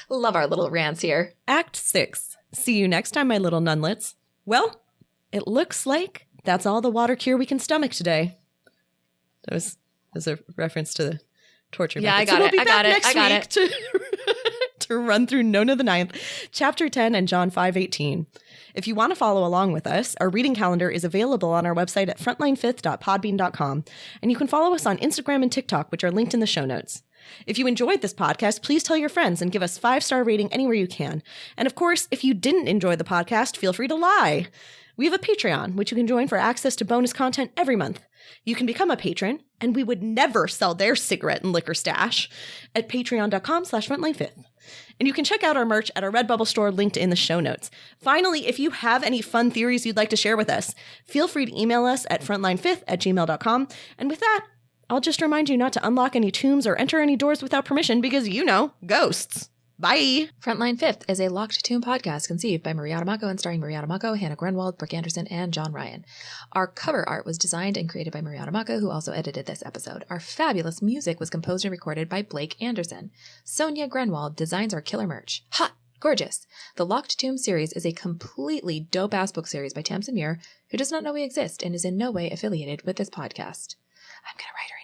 Speaker 1: Love our little rants here.
Speaker 3: Act 6. See you next time, my little nunlets. Well, it looks like that's all the water cure we can stomach today. That was a reference to the torture
Speaker 1: Yeah,
Speaker 3: method.
Speaker 1: I got
Speaker 3: we'll
Speaker 1: it.
Speaker 3: be
Speaker 1: I
Speaker 3: back
Speaker 1: got it.
Speaker 3: next
Speaker 1: I got
Speaker 3: week to run through Nona the Ninth, Chapter 10, and John 5:18. If you want to follow along with us, our reading calendar is available on our website at frontline5th.podbean.com, and you can follow us on Instagram and TikTok, which are linked in the show notes. If you enjoyed this podcast, please tell your friends and give us 5-star rating anywhere you can. And of course, if you didn't enjoy the podcast, feel free to lie. We have a Patreon, which you can join for access to bonus content every month. You can become a patron, and we would never sell their cigarette and liquor stash at patreon.com/frontline5th. And you can check out our merch at our Redbubble store linked in the show notes. Finally, if you have any fun theories you'd like to share with us, feel free to email us at frontline5th@gmail.com. And with that, I'll just remind you not to unlock any tombs or enter any doors without permission because, ghosts. Bye.
Speaker 1: Frontline Fifth is a Locked Tomb podcast conceived by Maria Adamako and starring Maria Adamako, Hannah Grenwald, Brooke Anderson, and John Ryan. Our cover art was designed and created by Maria Adamako, who also edited this episode. Our fabulous music was composed and recorded by Blake Anderson. Sonia Grenwald designs our killer merch. Hot! Gorgeous! The Locked Tomb series is a completely dope-ass book series by Tamsin Muir, who does not know we exist and is in no way affiliated with this podcast. I'm going to write her